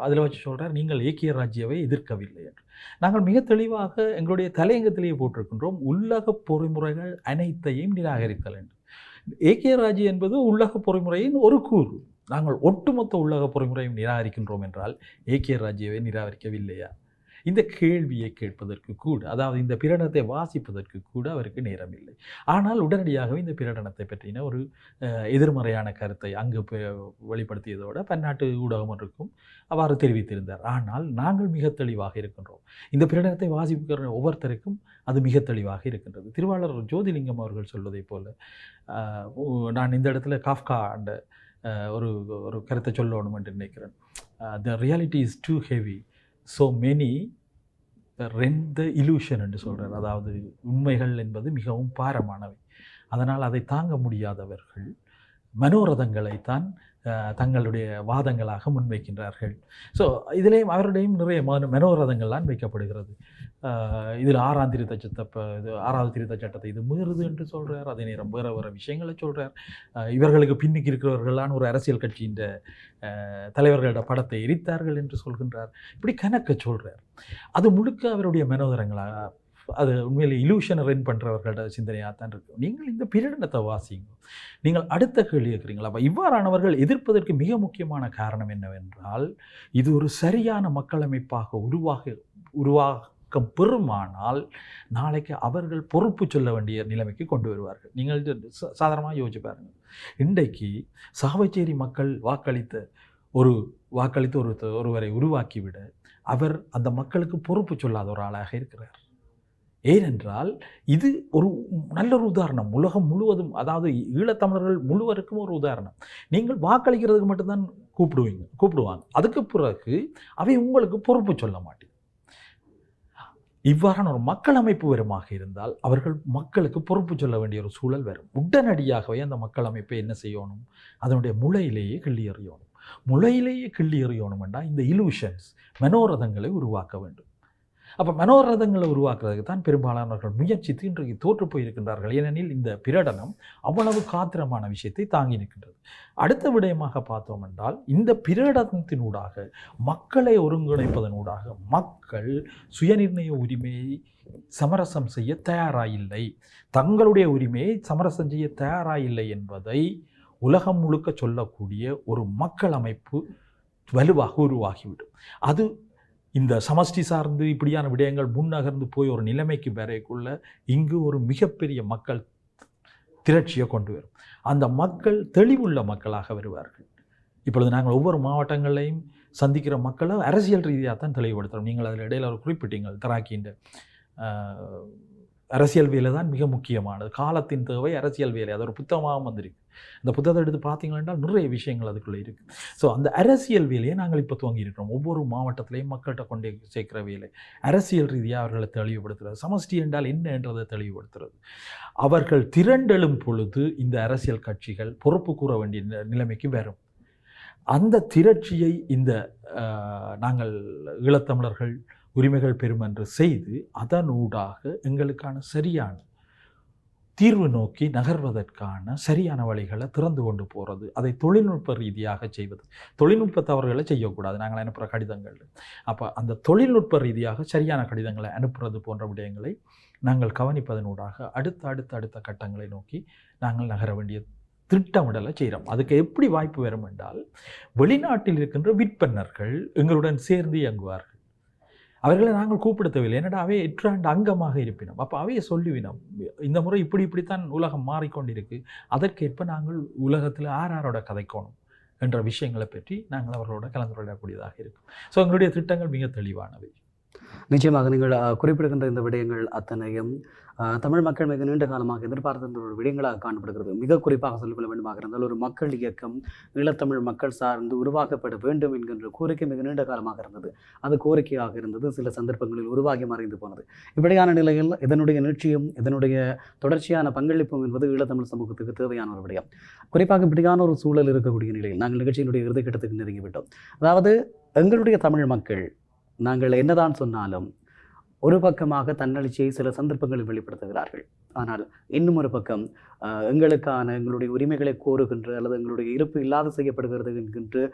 அதில் வச்சு சொல்கிறார், நீங்கள் ஏக்கிய ராஜ்யவை எதிர்க்கவில்லை என்று. நாங்கள் மிக தெளிவாக எங்களுடைய தலையங்கத்திலேயே போட்டிருக்கின்றோம், உள்ளக பொறிமுறைகள் அனைத்தையும் நிராகரித்தல் என்று. ஏக்கிய ராஜ்யம் என்பது உள்ளக பொறிமுறையின் ஒரு கூறு. நாங்கள் ஒட்டுமொத்த உள்ளக பொறிமுறையும் நிராகரிக்கின்றோம் என்றால் ஏக்கிய ராஜ்யவை நிராகரிக்கவில்லையா? இந்த கேள்வியை கேட்பதற்கு கூட, அதாவது இந்த பிரகடனத்தை வாசிப்பதற்கு கூட அவருக்கு நேரமில்லை. ஆனால் உடனடியாகவே இந்த பிரகடனத்தை பற்றின ஒரு எதிர்மறையான கருத்தை அங்கு வெளிப்படுத்தியதோடு பன்னாட்டு ஊடகம் ஒன்றுக்கும் அவ்வாறு தெரிவித்திருந்தார். ஆனால் நாங்கள் மிக தெளிவாக இருக்கின்றோம். இந்த பிரகடனத்தை வாசிக்கிற ஒவ்வொருத்தருக்கும் அது மிக தெளிவாக இருக்கின்றது. திருவாளர் ஜோதிலிங்கம் அவர்கள் சொல்வதைப் போல நான் இந்த இடத்துல காஃப்கா அந்த ஒரு ஒரு கருத்தை சொல்லணும் என்று நினைக்கிறேன். The reality is too heavy, so many rent the illusion என்று சொல்கிறார். அதாவது உண்மைகள் என்பது மிகவும் பாரமானவை, அதனால் அதை தாங்க முடியாதவர்கள் மனோரதங்களைத்தான் தங்களுடைய வாதங்களாக முன்வைக்கின்றார்கள். ஸோ இதிலேயும் அவருடையும் நிறைய மனோரதங்கள்லாம் வைக்கப்படுகிறது. இதில் 6ஆம் திருத்த சட்ட இது 6வது திருத்த சட்டத்தை இது மீறுது என்று சொல்கிறார். அதே நேரம் வேறு வேறு விஷயங்களை சொல்கிறார். இவர்களுக்கு பின்னுக்கு இருக்கிறவர்களான ஒரு அரசியல் கட்சியின் தலைவர்களோட படத்தை எரித்தார்கள் என்று சொல்கின்றார். இப்படி கணக்க சொல்கிறார். அது முழுக்க அவருடைய மனோதரங்களாக, அது உண்மையில் இலூஷனை ரன் பண்ணுறவர்களோட சிந்தனையாக தான் இருக்கும். நீங்கள் இந்த பிரகடனத்தை வாசிங்க. நீங்கள் அடுத்த கேள்வி கேட்குறீங்களா? அப்போ இவ்வாறானவர்கள் எதிர்ப்பதற்கு மிக முக்கியமான காரணம் என்னவென்றால், இது ஒரு சரியான மக்களமைப்பாக உருவாக்கம் பெறுமானால் நாளைக்கு அவர்கள் பொறுப்பு சொல்ல வேண்டிய நிலைமைக்கு கொண்டு வருவார்கள். நீங்கள் சாதாரணமாக யோசிச்சு பாருங்கள். இன்றைக்கு சாவச்சேரி மக்கள் வாக்களித்த ஒருவரை உருவாக்கிவிட அவர் அந்த மக்களுக்கு பொறுப்பு சொல்லாத ஒரு ஆளாக இருக்கிறார். ஏனென்றால் இது ஒரு நல்ல ஒரு உதாரணம். உலகம் முழுவதும், அதாவது ஈழத்தமிழர்கள் முழுவருக்கும் ஒரு உதாரணம். நீங்கள் வாக்களிக்கிறதுக்கு மட்டும்தான் கூப்பிடுவாங்க. அதுக்கு பிறகு அவை உங்களுக்கு பொறுப்பு சொல்ல மாட்டேன். இவ்வாறான ஒரு மக்கள் அமைப்பு வருமாக இருந்தால் அவர்கள் மக்களுக்கு பொறுப்பு சொல்ல வேண்டிய ஒரு சூழல் வரும். உடனடியாகவே அந்த மக்கள் அமைப்பை என்ன செய்யணும்? அதனுடைய முளையிலேயே கிள்ளி எறியணும். முளையிலேயே கிள்ளி எறியணும் என்றால் இந்த இலூஷன்ஸ், மனோரதங்களை உருவாக்க வேண்டும். அப்போ மனோரதங்களை உருவாக்குறதுக்கு தான் பெரும்பாலானவர்கள் முயற்சித்து இன்றைக்கு தோற்று போயிருக்கின்றார்கள். ஏனெனில் இந்த பிரகடனம் அவ்வளவு காத்திரமான விஷயத்தை தாங்கி நிற்கின்றது. அடுத்த விடயமாக பார்த்தோம் என்றால், இந்த பிரகடனத்தினூடாக மக்களை ஒருங்கிணைப்பதனூடாக மக்கள் சுயநிர்ணய உரிமையை சமரசம் செய்ய தயாராயில்லை, தங்களுடைய உரிமையை சமரசம் செய்ய தயாராயில்லை என்பதை உலகம் முழுக்க சொல்லக்கூடிய ஒரு மக்கள் அமைப்பு வலுவாக உருவாகிவிடும். அது இந்த சமஷ்டி சார்ந்து இப்படியான விடயங்கள் முன்னகர்ந்து போய் ஒரு நிலைமைக்கு வரைக்குள்ள இங்கு ஒரு மிகப்பெரிய மக்கள் திரட்சியை கொண்டு வரும். அந்த மக்கள் தெளிவுள்ள மக்களாக வருவார்கள். இப்பொழுது நாங்கள் ஒவ்வொரு மாவட்டங்களையும் சந்திக்கிற மக்களை அரசியல் ரீதியாக தான் தெளிவுபடுத்துகிறோம். நீங்கள் அதில் இடையில் ஒரு குறிப்பிட்டீங்கள் தராக்கின்ற அரசியல் வேலை தான் மிக முக்கியமானது. காலத்தின் தேவை அரசியல் வேலை. அது ஒரு புத்தகமாக வந்திருக்கு. அந்த புத்தகத்தை எடுத்து பார்த்தீங்கன்னா நிறைய விஷயங்கள் அதுக்குள்ளே இருக்குது. ஸோ அந்த அரசியல் வேலையை நாங்கள் இப்போ துவங்கி இருக்கிறோம். ஒவ்வொரு மாவட்டத்திலையும் மக்கள்கிட்ட கொண்டு சேர்க்கிற வேலை, அரசியல் ரீதியாக அவர்களை தெளிவுபடுத்துகிறது. சமஷ்டி என்றால் என்ன என்றதை தெளிவுபடுத்துறது. அவர்கள் திரண்டெழும் பொழுது இந்த அரசியல் கட்சிகள் பொறுப்பு கூற வேண்டிய நிலைமைக்கு வரும். அந்த திரட்சியை இந்த நாங்கள் ஈழத்தமிழர்கள் உரிமைகள் பெறும் என்று செய்து அதனூடாக எங்களுக்கான சரியான தீர்வு நோக்கி நகர்வதற்கான சரியான வழிகளை திறந்து கொண்டு போகிறது. அதை தொழில்நுட்ப ரீதியாக செய்வது. தொழில்நுட்ப தவறுகளை செய்யக்கூடாது. நாங்கள் அனுப்புகிற கடிதங்கள், அப்போ அந்த தொழில்நுட்ப ரீதியாக சரியான கடிதங்களை அனுப்புறது போன்ற விடயங்களை நாங்கள் கவனிப்பதனூடாக அடுத்த கட்டங்களை நோக்கி நாங்கள் நகர வேண்டிய திட்டமிடலை செய்கிறோம். அதுக்கு எப்படி வாய்ப்பு வரும் என்றால், வெளிநாட்டில் இருக்கின்ற விற்பனர்கள் எங்களுடன் சேர்ந்து இயங்குவார்கள். அவர்களை நாங்கள் கூப்பிடுத்தவில்லை. என்னடா அவை எற்றாண்டு அங்கமாக இருப்பினோம். அப்போ அவையை சொல்லுவினோம், இந்த முறை இப்படித்தான் உலகம் மாறிக்கொண்டிருக்கு, அதற்கேற்ப நாங்கள் உலகத்தில் யாரோட கதைக்கணும் என்ற விஷயங்களை பற்றி நாங்கள் அவர்களோட கலந்துரையாடக்கூடியதாக இருக்கும். ஸோ எங்களுடைய திட்டங்கள் மிக தெளிவானவை. நிச்சயமாக நீங்கள் குறிப்பிடுகின்ற இந்த விடயங்கள் அத்தனையும் தமிழ் மக்கள் மிக நீண்ட காலமாக எதிர்பார்த்த ஒரு விடயங்களாக காணப்படுகிறது. மிக குறிப்பாக சொல்லிக்கொள்ள வேண்டுமாக இருந்தால் ஒரு மக்கள் இயக்கம் ஈழத்தமிழ் மக்கள் சார்ந்து உருவாக்கப்பட வேண்டும் என்கின்ற கோரிக்கை மிக நீண்ட காலமாக இருந்தது. அது கோரிக்கையாக இருந்தது, சில சந்தர்ப்பங்களில் உருவாகி மறைந்து போனது. இப்படியான நிலையில் இதனுடைய நீட்சியும் இதனுடைய தொடர்ச்சியான பங்களிப்பும் என்பது ஈழத்தமிழ் சமூகத்துக்கு தேவையான ஒரு விடயம். குறிப்பாக இப்படியான ஒரு சூழல் இருக்கக்கூடிய நிலையில் நாங்கள் நிகழ்ச்சியினுடைய இறுதிக்கட்டத்துக்கு நெருங்கிவிட்டோம். அதாவது எங்களுடைய தமிழ் மக்கள் நாங்கள் என்னதான் சொன்னாலும் ஒரு பக்கமாக தன்னெழுச்சியை சில சந்தர்ப்பங்களில் வெளிப்படுத்துகிறார்கள். ஆனால் இன்னும் ஒரு பக்கம் எங்களுடைய உரிமைகளை கோருகின்ற அல்லது எங்களுடைய இருப்பு இல்லாது செய்யப்படுகிறது என்கின்ற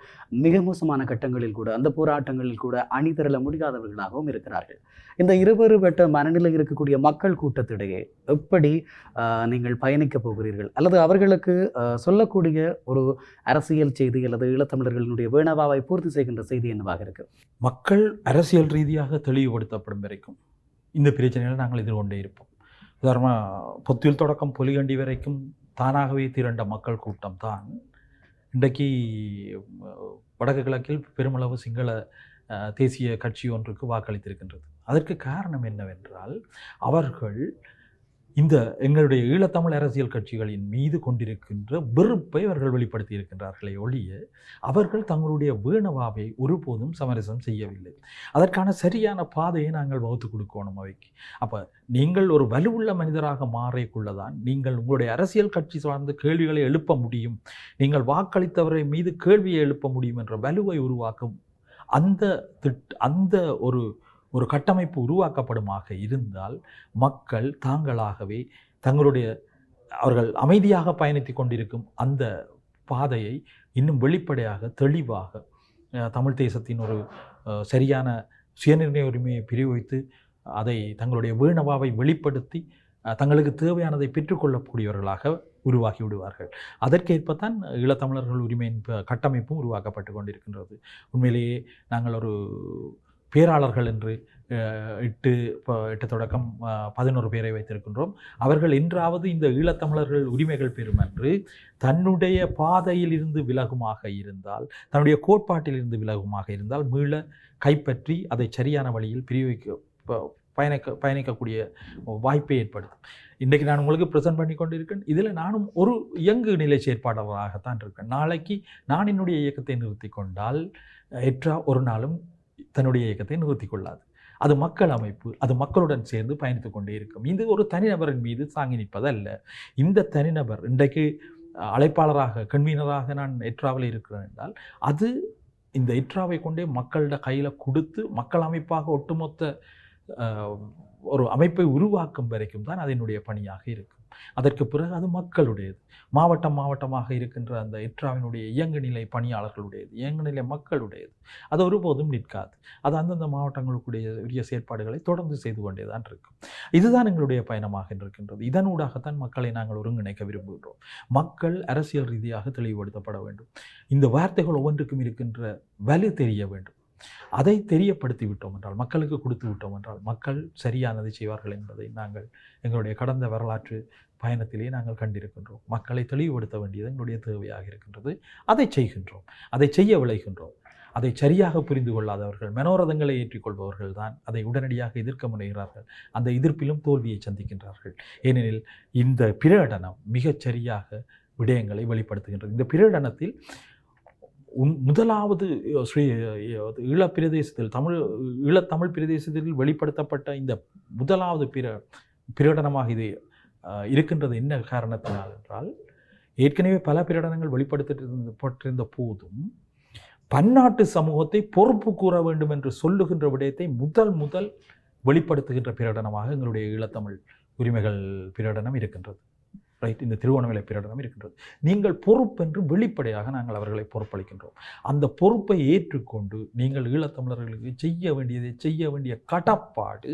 மிக மோசமான கட்டங்களில் கூட அந்த போராட்டங்களில் கூட அணி திரள முடியாதவர்களாகவும் இருக்கிறார்கள். இந்த இருவேறுபட்ட மனநிலை இருக்கக்கூடிய மக்கள் கூட்டத்திடையே எப்படி நீங்கள் பயணிக்கப் போகிறீர்கள், அல்லது அவர்களுக்கு சொல்லக்கூடிய ஒரு அரசியல் செய்தி அல்லது ஈழத்தமிழர்களினுடைய வேணவாவை பூர்த்தி செய்கின்ற செய்தி என்னவாக இருக்கு? மக்கள் அரசியல் ரீதியாக தெளிவுபடுத்தப்படும் வரைக்கும் இந்த பிரச்சனைகளை நாங்கள் எதிர்கொண்டே இருப்போம். உதாரணமாக பொத்தியில் தொடக்கம் பொலிகண்டி வரைக்கும் தானாகவே திரண்ட மக்கள் கூட்டம் தான் இன்றைக்கு வடக்கு கிழக்கில் பெருமளவு சிங்கள தேசிய கட்சி ஒன்றுக்கு வாக்களித்திருக்கின்றது. அதற்கு காரணம் என்னவென்றால் அவர்கள் இந்த எங்களுடைய ஈழத்தமிழ் அரசியல் கட்சிகளின் மீது கொண்டிருக்கின்ற வெறுப்பை அவர்கள் வெளிப்படுத்தி இருக்கின்றார்களே ஒழிய அவர்கள் தங்களுடைய வேணவாவை ஒருபோதும் சமரசம் செய்யவில்லை. அதற்கான சரியான பாதையை நாங்கள் வகுத்து கொடுக்கணும் அவைக்கு. அப்போ நீங்கள் ஒரு வலுவுள்ள மனிதராக மாறிக்குள்ளதான் நீங்கள் உங்களுடைய அரசியல் கட்சி சார்ந்த கேள்விகளை எழுப்ப முடியும், நீங்கள் வாக்களித்தவரை மீது கேள்வியை எழுப்ப முடியும் என்ற வலுவை உருவாக்கும் அந்த ஒரு கட்டமைப்பு உருவாக்கப்படுமாக இருந்தால் மக்கள் தாங்களாகவே அவர்கள் அமைதியாக பயணித்து கொண்டிருக்கும் அந்த பாதையை இன்னும் வெளிப்படையாக தெளிவாக தமிழ் தேசத்தின் ஒரு சரியான சுயநிர்ணய உரிமையை பிரயோகித்து அதை தங்களுடைய வீணவாவை வெளிப்படுத்தி தங்களுக்கு தேவையானதை பெற்றுக்கொள்ளக்கூடியவர்களாக உருவாகி விடுவார்கள். அதற்கேற்பத்தான் ஈழத்தமிழர்கள் உரிமையின் கட்டமைப்பும் உருவாக்கப்பட்டு கொண்டிருக்கின்றது. உண்மையிலேயே நாங்கள் ஒரு பேராளர்கள் என்று எட்டு தொடக்கம் 11 பேரை வைத்திருக்கின்றோம். அவர்கள் என்றாவது இந்த ஈழத்தமிழர்கள் உரிமைகள் பெறும் என்று தன்னுடைய பாதையில் இருந்து விலகுமாக இருந்தால், தன்னுடைய கோட்பாட்டில் இருந்து விலகுமாக இருந்தால் மீள கைப்பற்றி அதை சரியான வழியில் பயணிக்கக்கூடிய வாய்ப்பை ஏற்படுத்தும். இன்றைக்கு நான் உங்களுக்கு ப்ரெசென்ட் பண்ணி கொண்டிருக்கேன். இதில் நானும் ஒரு இயங்கு நிலை செயற்பாளராகத்தான் இருக்கேன். நாளைக்கு நான் என்னுடைய இயக்கத்தை நிறுத்தி கொண்டால் எற்றா ஒரு நாளும் தன்னுடைய இயக்கத்தை நிறுத்தி கொள்ளாது. அது மக்கள் அமைப்பு, அது மக்களுடன் சேர்ந்து பயணித்து கொண்டே இருக்கும். இது ஒரு தனிநபரின் மீது தாங்கி நிற்பதல்ல. இந்த தனிநபர் இன்றைக்கு அழைப்பாளராக கன்வீனராக நான் எட்ராவில் இருக்கிறேன் என்றால் அது இந்த எட்ராவை கொண்டே மக்களோட கையில் கொடுத்து மக்கள் அமைப்பாக ஒட்டுமொத்த ஒரு அமைப்பை உருவாக்கும் வரைக்கும் தான் அதனுடைய பணியாக இருக்கும். அதற்கு பிறகு அது மக்களுடையது. மாவட்டமாக இருக்கின்ற அந்த எட்ராவினுடைய இயங்குநிலை பணியாளர்களுடையது, இயங்குநிலை மக்களுடையது. அது ஒருபோதும் நிற்காது. அது அந்தந்த மாவட்டங்களுக்குடைய உரிய செயற்பாடுகளை தொடர்ந்து செய்து கொண்டே தான் இருக்கும். இதுதான் எங்களுடைய பயணமாக இருக்கின்றது. இதனூடாகத்தான் மக்களை நாங்கள் ஒருங்கிணைக்க விரும்புகின்றோம். மக்கள் அரசியல் ரீதியாக தெளிவுபடுத்தப்பட வேண்டும். இந்த வார்த்தைகள் ஒவ்வொன்றுக்கும் இருக்கின்ற வலு தெரிய வேண்டும். அதை தெரியப்படுத்தி விட்டோம் என்றால், மக்களுக்கு கொடுத்து விட்டோம் என்றால் மக்கள் சரியானதை செய்வார்கள் என்பதை நாங்கள் எங்களுடைய கடந்த வரலாற்று பயணத்திலே நாங்கள் கண்டிருக்கின்றோம். மக்களை தெளிவுபடுத்த வேண்டியது எங்களுடைய தேவையாக இருக்கின்றது. அதை செய்கின்றோம், அதை செய்ய விளைகின்றோம். அதை சரியாக புரிந்து கொள்ளாதவர்கள், மனோரதங்களை ஏற்றிக்கொள்பவர்கள் தான் அதை உடனடியாக எதிர்க்க முனைகிறார்கள். அந்த எதிர்ப்பிலும் தோல்வியை சந்திக்கின்றார்கள். ஏனெனில் இந்த பிரகடனம் மிகச் சரியாக விடயங்களை வெளிப்படுத்துகின்றது. இந்த பிரகடனத்தில் முதலாவது ஈழப்பிரதேசத்தில் ஈழத்தமிழ் பிரதேசத்தில் வெளிப்படுத்தப்பட்ட இந்த முதலாவது பிரகடனமாக இது இருக்கின்றது. என்ன காரணத்தினால் என்றால், ஏற்கனவே பல பிரகடனங்கள் வெளிப்படுத்தப்பட்டிருந்த போதும் பன்னாட்டு சமூகத்தை பொறுப்பு கூற வேண்டும் என்று சொல்லுகின்ற விடயத்தை முதல் வெளிப்படுத்துகின்ற பிரகடனமாக எங்களுடைய ஈழத்தமிழ் உரிமைகள் பிரகடனம் இருக்கின்றது. ரைட், இந்த திருவோணமலை பிரகடனம் இருக்கின்றது. நீங்கள் பொறுப்பென்று வெளிப்படையாக நாங்கள் அவர்களை பொறுப்பளிக்கின்றோம். அந்த பொறுப்பை ஏற்றுக்கொண்டு நீங்கள் ஈழத்தமிழர்களுக்கு செய்ய வேண்டிய கடப்பாடு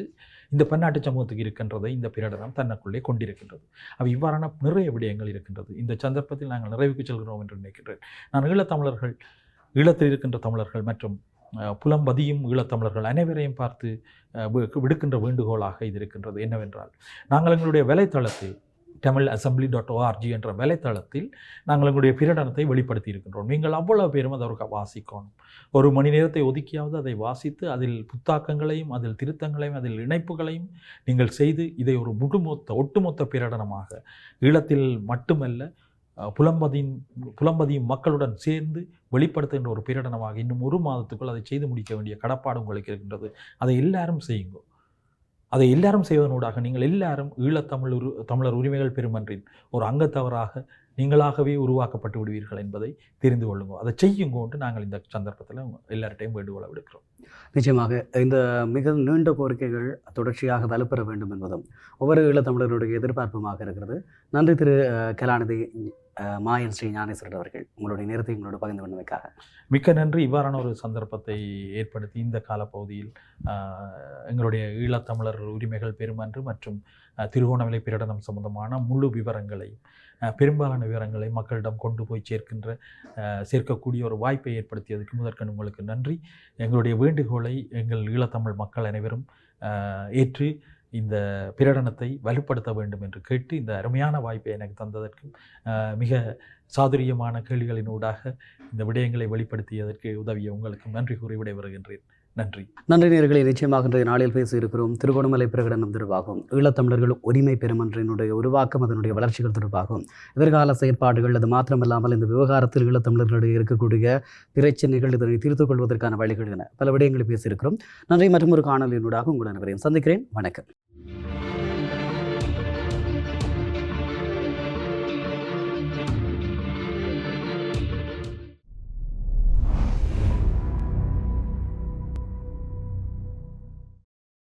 இந்த பன்னாட்டு சமூகத்துக்கு இருக்கின்றதை இந்த பிரகடனம் தன்னுக்குள்ளே கொண்டிருக்கின்றது. இவ்வாறான நிறைய விடயங்கள் இருக்கின்றது. இந்த சந்தர்ப்பத்தில் நாங்கள் நிறைவுக்கு செல்கிறோம் என்று நினைக்கின்றேன். நான் ஈழத்தில் இருக்கின்ற தமிழர்கள் மற்றும் புலம்பதியும் ஈழத்தமிழர்கள் அனைவரையும் பார்த்து விடுக்கின்ற வேண்டுகோளாக இது இருக்கின்றது. என்னவென்றால், நாங்கள் எங்களுடைய வலைத்தளத்தில் tamil.assembly.org என்ற வலைத்தளத்தில் நாங்கள் எங்களுடைய பிரகடனத்தை வெளிப்படுத்தி இருக்கின்றோம். நீங்கள் அவ்வளவு பேரும் அதை வாசிக்கணும். ஒரு மணி நேரத்தை ஒதுக்கியாவது அதை வாசித்து அதில் புத்தாக்கங்களையும் அதில் திருத்தங்களையும் அதில் இணைப்புகளையும் நீங்கள் செய்து இதை ஒரு ஒட்டுமொத்த பிரகடனமாக ஈழத்தில் மட்டுமல்ல புலம்பதியும் மக்களுடன் சேர்ந்து வெளிப்படுத்துகின்ற ஒரு பிரகடனமாக இன்னும் 1 மாதத்துக்குள் அதை செய்து முடிக்க வேண்டிய கடப்பாடு உங்களுக்கு இருக்கின்றது. அதை எல்லாரும் செய்யுங்க. அதை எல்லாரும் செய்வதனூடாக நீங்கள் எல்லாரும் தமிழர் உரிமைகள் பெருமன்றின் ஒரு அங்கத்தவராக நீங்களாகவே உருவாக்கப்பட்டு விடுவீர்கள் என்பதை தெரிந்து கொள்ளுங்க. அதை செய்யுங்கோன்று நாங்கள் இந்த சந்தர்ப்பத்தில் எல்லார்ட்டையும் வேண்டுகோளை விடுக்கிறோம். நிச்சயமாக இந்த மிக நீண்ட கோரிக்கைகள் தொடர்ச்சியாக வலுப்பெற வேண்டும் என்பதும் ஒவ்வொரு ஈழத்தமிழருடைய எதிர்பார்ப்புமாக இருக்கிறது. நன்றி திரு கலாநிதி மாயன் ஸ்ரீ ஞானேஸ்வரர் அவர்கள், உங்களுடைய நேரத்தை எங்களோட பகிர்ந்து கொண்டமைக்காக மிக்க நன்றி. இவ்வாறான ஒரு சந்தர்ப்பத்தை ஏற்படுத்தி இந்த காலப்பகுதியில் எங்களுடைய ஈழத்தமிழர் உரிமைகள் பெருமன்று மற்றும் திருகோணமலை பிரகடனம் சம்பந்தமான முழு விவரங்களை பெரும்பாலான விவரங்களை மக்களிடம் கொண்டு போய் சேர்க்கக்கூடிய ஒரு வாய்ப்பை ஏற்படுத்தியதுக்கு முதற்கண் உங்களுக்கு நன்றி. எங்களுடைய வேண்டுகோளை எங்கள் ஈழத்தமிழ் மக்கள் அனைவரும் ஏற்று இந்த பிரகடனத்தை வலுப்படுத்த வேண்டும் என்று கேட்டு இந்த அருமையான வாய்ப்பை எனக்கு தந்ததற்கும் மிக சாதுரியமான கேள்விகளினூடாக இந்த விடயங்களை வெளிப்படுத்தியதற்கு உதவிய உங்களுக்கு நன்றி கூறி விடைபெறுகின்றேன். நன்றி. நன்றி நேயர்களே. நிச்சயமாக இன்றைய நாளில் பேசியிருக்கிறோம் திருகோணமலை பிரகடனம் தொடர்பாகவும் ஈழத்தமிழர்கள் உரிமை பெருமன்றினுடைய உருவாக்கம் அதனுடைய வளர்ச்சிகள் தொடர்பாகவும் எதிர்கால செயற்பாடுகள், அது மாத்திரமல்லாமல் இந்த விவகாரத்தில் ஈழத்தமிழர்களுடைய இருக்கக்கூடிய பிரச்சனைகள் இதனை தீர்த்துக் கொள்வதற்கான வழிகள் என பல விடயங்களை பேசியிருக்கிறோம். நன்றி. மற்றும் ஒரு காணொலியினூடாக உங்கள் அனைவரையும் சந்திக்கிறேன். வணக்கம்.